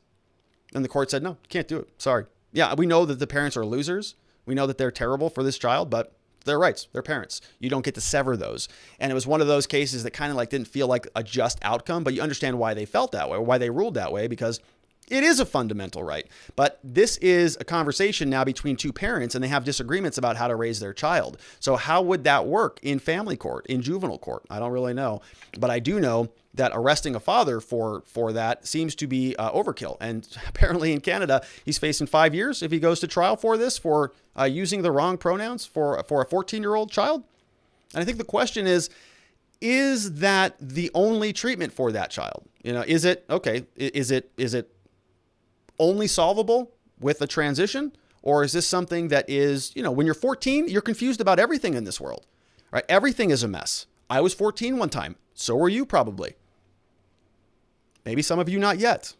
A: And the court said, no, you can't do it. Sorry. Yeah, we know that the parents are losers. We know that they're terrible for this child, but their rights, they're parents. You don't get to sever those. And it was one of those cases that kind of didn't feel like a just outcome, but you understand why they felt that way or why they ruled that way, because it is a fundamental right. But this is a conversation now between two parents, and they have disagreements about how to raise their child. So how would that work in family court, in juvenile court? I don't really know. But I do know that arresting a father for that seems to be overkill. And apparently in Canada, he's facing 5 years if he goes to trial for this, for using the wrong pronouns for a 14-year-old child. And I think the question is that the only treatment for that child? Is it only solvable with a transition? Or is this something that is, when you're 14, you're confused about everything in this world, right? Everything is a mess. I was 14 one time. So were you probably. Maybe some of you not yet.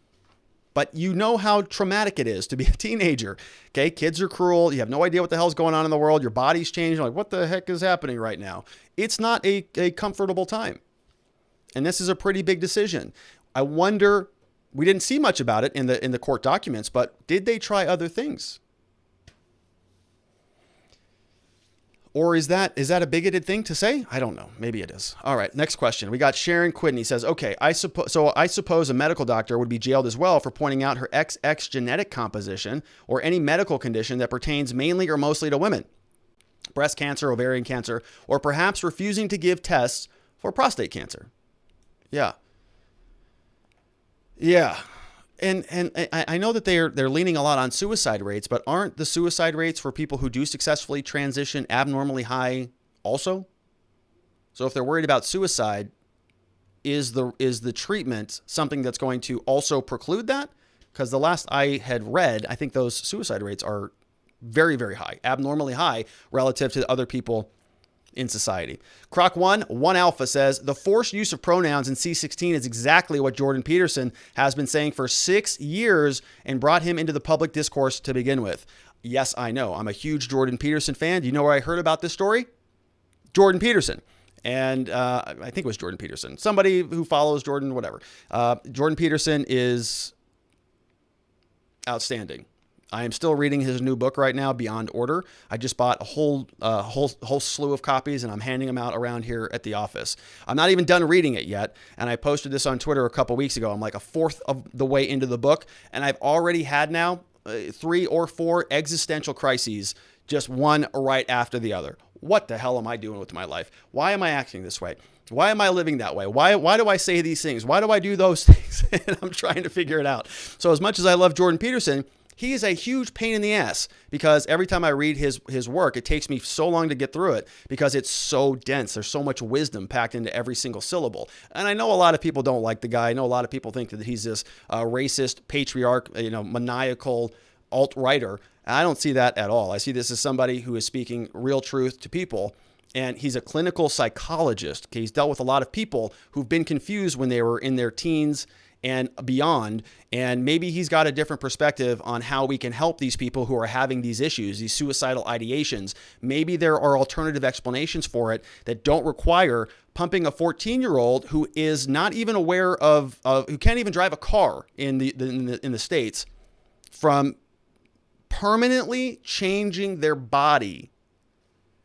A: But you know how traumatic it is to be a teenager. Okay, kids are cruel. You have no idea what the hell's going on in the world. Your body's changing. You're like, what the heck is happening right now? It's not a comfortable time. And this is a pretty big decision. I wonder, we didn't see much about it in the court documents, but did they try other things? Or is that a bigoted thing to say? I don't know. Maybe it is. All right, next question. We got Sharon Quidney. He says, okay, I suppose a medical doctor would be jailed as well for pointing out her XX genetic composition or any medical condition that pertains mainly or mostly to women. Breast cancer, ovarian cancer, or perhaps refusing to give tests for prostate cancer. Yeah. And I know that they're leaning a lot on suicide rates, but aren't the suicide rates for people who do successfully transition abnormally high also? So if they're worried about suicide, is the treatment something that's going to also preclude that? Because the last I had read, I think those suicide rates are very, very high, abnormally high relative to other people in society. Croc1 Alpha says, the forced use of pronouns in C16 is exactly what Jordan Peterson has been saying for 6 years and brought him into the public discourse to begin with. Yes, I know. I'm a huge Jordan Peterson fan. Do you know where I heard about this story? Jordan Peterson. And I think it was Jordan Peterson, somebody who follows Jordan, whatever. Jordan Peterson is outstanding. I am still reading his new book right now, Beyond Order. I just bought a whole slew of copies, and I'm handing them out around here at the office. I'm not even done reading it yet, and I posted this on Twitter a couple weeks ago. I'm like a fourth of the way into the book, and I've already had now 3 or 4 existential crises, just one right after the other. What the hell am I doing with my life? Why am I acting this way? Why am I living that way? Why do I say these things? Why do I do those things? And I'm trying to figure it out. So as much as I love Jordan Peterson, he is a huge pain in the ass, because every time I read his work, it takes me so long to get through it because it's so dense. There's so much wisdom packed into every single syllable. And I know a lot of people don't like the guy. I know a lot of people think that he's this racist, patriarch, maniacal alt-writer. I don't see that at all. I see this as somebody who is speaking real truth to people. And he's a clinical psychologist. Okay, he's dealt with a lot of people who've been confused when they were in their teens and beyond. And maybe he's got a different perspective on how we can help these people who are having these issues, these suicidal ideations. Maybe there are alternative explanations for it that don't require pumping a 14-year-old who is not even aware of who can't even drive a car in the States, from permanently changing their body.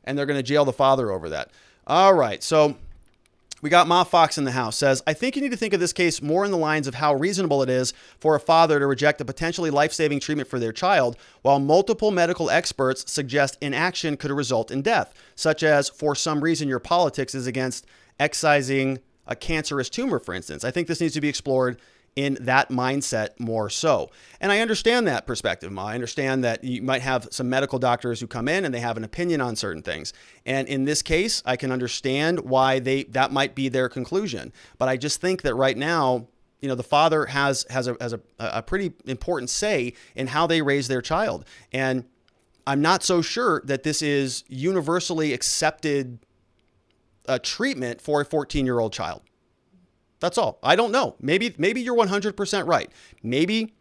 A: And they're going to jail the father over that. All right, so we got Ma Fox in the house. Says, I think you need to think of this case more in the lines of how reasonable it is for a father to reject a potentially life-saving treatment for their child, while multiple medical experts suggest inaction could result in death, such as for some reason your politics is against excising a cancerous tumor, for instance. I think this needs to be explored in that mindset more so. And I understand that perspective, Ma. I understand that you might have some medical doctors who come in and they have an opinion on certain things. And in this case, I can understand why that might be their conclusion. But I just think that right now, the father has a pretty important say in how they raise their child. And I'm not so sure that this is universally accepted treatment for a 14-year-old child. That's all. I don't know. Maybe you're 100% right. Maybe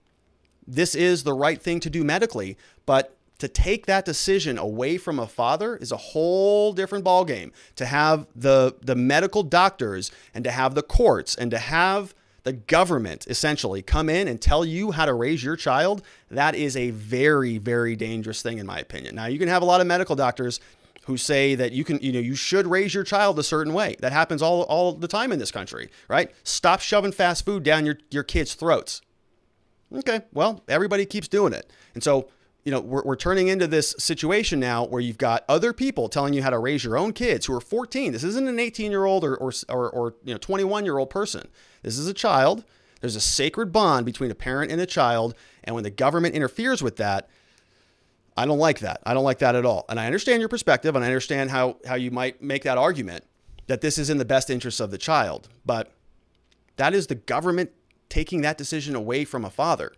A: this is the right thing to do medically, but to take that decision away from a father is a whole different ballgame. To have the medical doctors and to have the courts and to have the government essentially come in and tell you how to raise your child, that is a very, very dangerous thing in my opinion. Now, you can have a lot of medical doctors who say that you should raise your child a certain way. That happens all the time in this country, right? Stop shoving fast food down your kids' throats. Okay, well, everybody keeps doing it. And so, we're turning into this situation now where you've got other people telling you how to raise your own kids who are 14. This isn't an 18-year-old or 21-year-old person. This is a child. There's a sacred bond between a parent and a child. And when the government interferes with that, I don't like that. I don't like that at all. And I understand your perspective, and I understand how you might make that argument that this is in the best interest of the child. But that is the government taking that decision away from a father.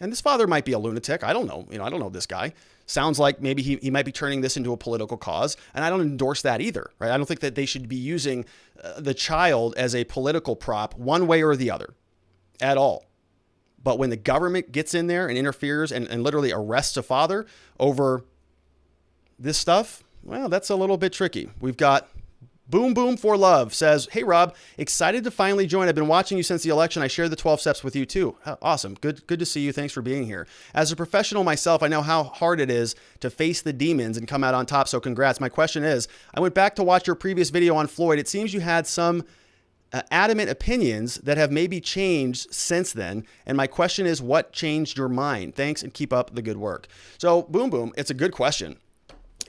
A: And this father might be a lunatic. I don't know. I don't know this guy. Sounds like maybe he might be turning this into a political cause. And I don't endorse that either, right? I don't think that they should be using the child as a political prop one way or the other at all. But when the government gets in there and interferes and literally arrests a father over this stuff, well, that's a little bit tricky. We've got Boom Boom for Love says, hey, Rob, excited to finally join. I've been watching you since the election. I shared the 12 steps with you too. Awesome. Good to see you. Thanks for being here. As a professional myself, I know how hard it is to face the demons and come out on top. So congrats. My question is, I went back to watch your previous video on Floyd. It seems you had some adamant opinions that have maybe changed since then. And my question is, what changed your mind? Thanks, and keep up the good work. So Boom Boom, it's a good question.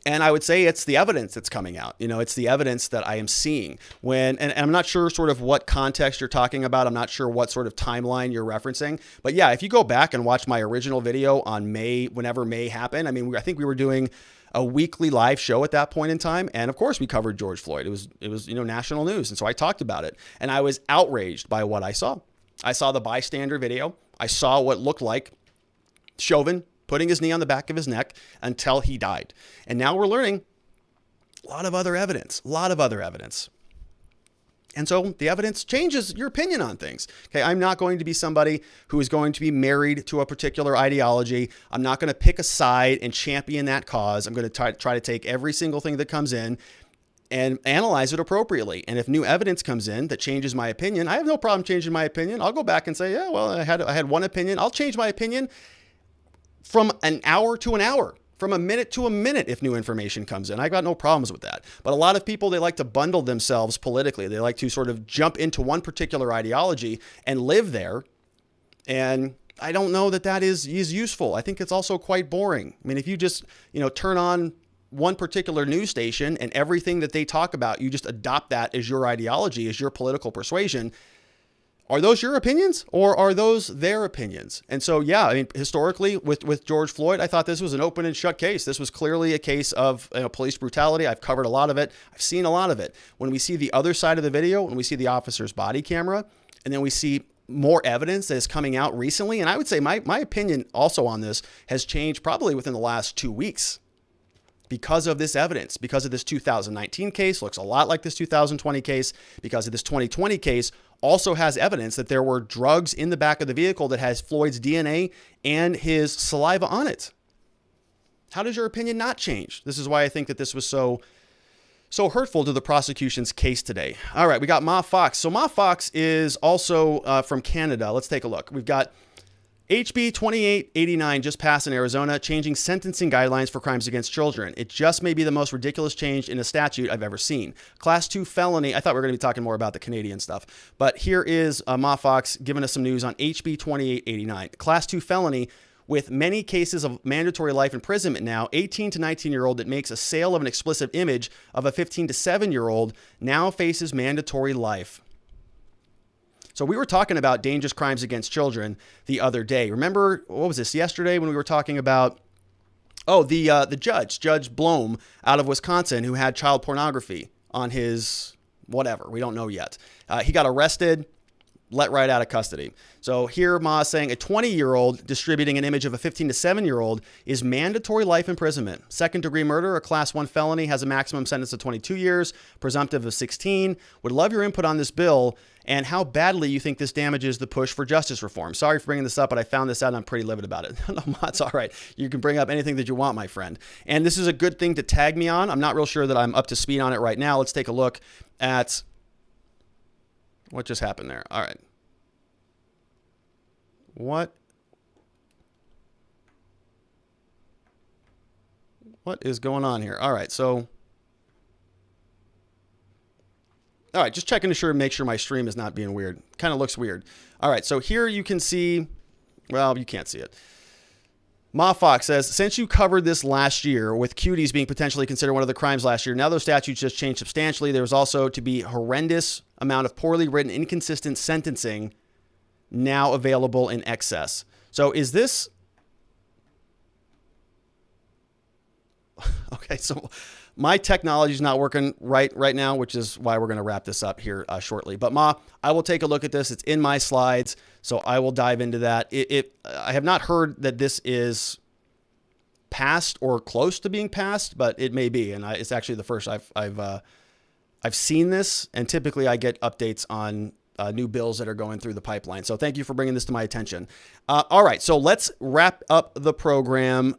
A: And I would say it's the evidence that's coming out. It's the evidence that I am seeing and I'm not sure sort of what context you're talking about. I'm not sure what sort of timeline you're referencing. But yeah, if you go back and watch my original video on whenever May happened, I think we were doing a weekly live show at that point in time. And of course we covered George Floyd. It was national news. And so I talked about it, and I was outraged by what I saw. I saw the bystander video. I saw what looked like Chauvin putting his knee on the back of his neck until he died. And now we're learning a lot of other evidence. And so the evidence changes your opinion on things. Okay, I'm not going to be somebody who is going to be married to a particular ideology. I'm not going to pick a side and champion that cause. I'm going to try to take every single thing that comes in and analyze it appropriately. And if new evidence comes in that changes my opinion, I have no problem changing my opinion. I'll go back and say, yeah, well, I had one opinion. I'll change my opinion from an hour to an hour, from a minute to a minute if new information comes in. I got no problems with that. But a lot of people, they like to bundle themselves politically. They like to sort of jump into one particular ideology and live there. And I don't know that is useful. I think it's also quite boring. I mean, if you just, turn on one particular news station and everything that they talk about, you just adopt that as your ideology, as your political persuasion. Are those your opinions or are those their opinions? And so, yeah, I mean, historically with George Floyd, I thought this was an open and shut case. This was clearly a case of police brutality. I've covered a lot of it. I've seen a lot of it. When we see the other side of the video, when we see the officer's body camera, and then we see more evidence that is coming out recently. And I would say my opinion also on this has changed probably within the last 2 weeks. Because of this evidence, because of this 2019 case, looks a lot like this 2020 case, because of this 2020 case, also has evidence that there were drugs in the back of the vehicle that has Floyd's DNA and his saliva on it. How does your opinion not change? This is why I think that this was so hurtful to the prosecution's case today. All right, we got Ma Fox. So Ma Fox is also from Canada. Let's take a look. We've got HB 2889 just passed in Arizona, changing sentencing guidelines for crimes against children. It just may be the most ridiculous change in a statute I've ever seen. Class 2 felony. I thought we were going to be talking more about the Canadian stuff, but here is Ma Fox giving us some news on HB 2889. Class 2 felony with many cases of mandatory life imprisonment now. 18 to 19-year-old that makes a sale of an explicit image of a 15 to 7-year-old now faces mandatory life. So we were talking about dangerous crimes against children the other day. Remember, what was this, yesterday when we were talking about, the Judge Blome out of Wisconsin who had child pornography on his whatever. We don't know yet. He got arrested, let right out of custody. So here Ma is saying a 20-year-old distributing an image of a 15 to 7-year-old is mandatory life imprisonment. Second degree murder, a class 1 felony, has a maximum sentence of 22 years, presumptive of 16. Would love your input on this bill and how badly you think this damages the push for justice reform. Sorry for bringing this up, but I found this out and I'm pretty livid about it. No, Ma, it's all right. You can bring up anything that you want, my friend. And this is a good thing to tag me on. I'm not real sure that I'm up to speed on it right now. Let's take a look at what just happened there. All right. What is going on here? All right. So, all right, just checking to make sure my stream is not being weird. Kind of looks weird. All right. So here you can see, well, you can't see it. Ma Fox says, since you covered this last year with cuties being potentially considered one of the crimes last year, now those statutes just changed substantially. There was also to be horrendous amount of poorly written, inconsistent sentencing now available in excess. So is this... Okay, so my technology is not working right now, which is why we're going to wrap this up here shortly. But Ma, I will take a look at this. It's in my slides, so I will dive into that. I have not heard that this is passed or close to being passed, but it may be, and it's actually the first I've seen this, and typically I get updates on new bills that are going through the pipeline. So thank you for bringing this to my attention. All right, so let's wrap up the program.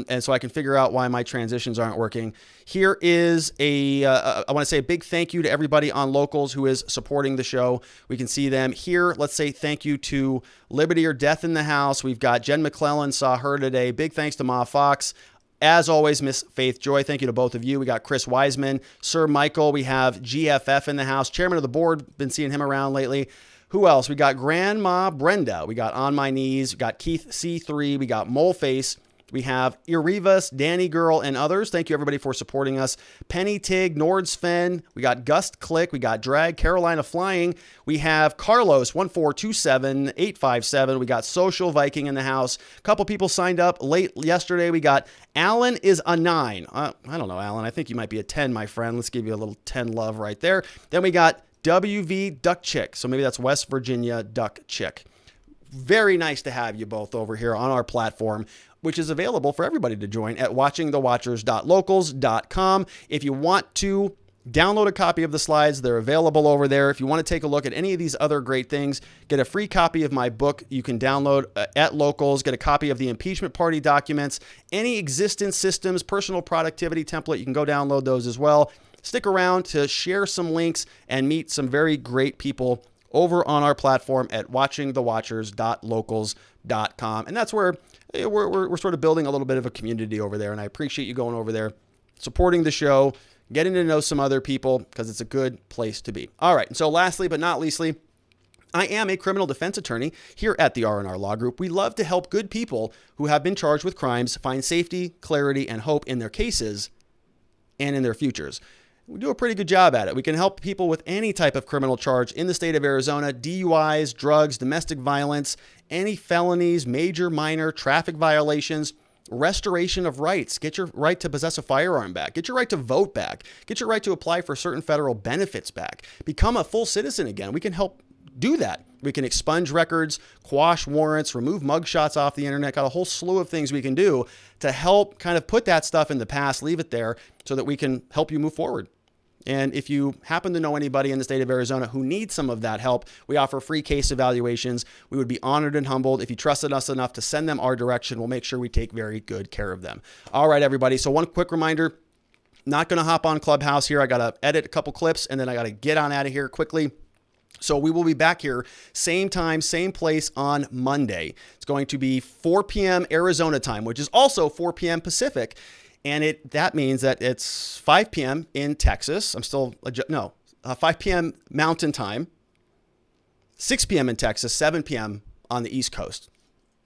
A: And so I can figure out why my transitions aren't working. Here is I want to say a big thank you to everybody on Locals who is supporting the show. We can see them here. Let's say thank you to Liberty or Death in the house. We've got Jen McClellan, saw her today. Big thanks to Ma Fox. As always, Miss Faith Joy, thank you to both of you. We got Chris Wiseman, Sir Michael. We have GFF in the house, chairman of the board. Been seeing him around lately. Who else? We got Grandma Brenda. We got On My Knees. We got Keith C3. We got Moleface. We have Irivas, Danny Girl, and others. Thank you, everybody, for supporting us. Penny Tig, Nordsven. We got Gust Click. We got Drag, Carolina Flying. We have Carlos, 1427857. We got Social Viking in the house. A couple people signed up late yesterday. We got Alan is a 9. I don't know, Alan. I think you might be a 10, my friend. Let's give you a little 10 love right there. Then we got WV Duck Chick. So maybe that's West Virginia Duck Chick. Very nice to have you both over here on our platform, which is available for everybody to join at watchingthewatchers.locals.com. If you want to download a copy of the slides, they're available over there. If you want to take a look at any of these other great things, get a free copy of my book you can download at Locals, get a copy of the impeachment party documents, any existence systems, personal productivity template, you can go download those as well. stick around to share some links and meet some very great people over on our platform at watchingthewatchers.locals.com. And that's where we're sort of building a little bit of a community over there. And I appreciate you going over there, supporting the show, getting to know some other people, because it's a good place to be. All right. And so lastly, but not leastly, I am a criminal defense attorney here at the R&R Law Group. We love to help good people who have been charged with crimes find safety, clarity, and hope in their cases and in their futures. We do a pretty good job at it. We can help people with any type of criminal charge in the state of Arizona: DUIs, drugs, domestic violence, any felonies, major, minor, traffic violations, restoration of rights. Get your right to possess a firearm back. Get your right to vote back. Get your right to apply for certain federal benefits back. Become a full citizen again. We can help do that. We can expunge records, quash warrants, remove mugshots off the internet. Got a whole slew of things we can do to help kind of put that stuff in the past, leave it there so that we can help you move forward. And if you happen to know anybody in the state of Arizona who needs some of that help, we offer free case evaluations. We would be honored and humbled if you trusted us enough to send them our direction. We'll make sure we take very good care of them. All right, everybody. So one quick reminder, not going to hop on Clubhouse here. I got to edit a couple clips and then I got to get on out of here quickly. So we will be back here, same time, same place on Monday. It's going to be 4 p.m. Arizona time, which is also 4 p.m. Pacific. And that means that it's 5 p.m. in Texas. 5 p.m. Mountain Time, 6 p.m. in Texas, 7 p.m. on the East Coast.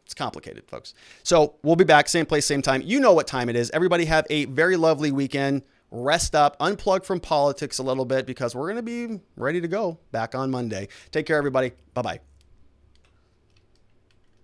A: It's complicated, folks. So we'll be back, same place, same time. You know what time it is. Everybody have a very lovely weekend. Rest up, unplug from politics a little bit, because we're going to be ready to go back on Monday. Take care, everybody. Bye-bye.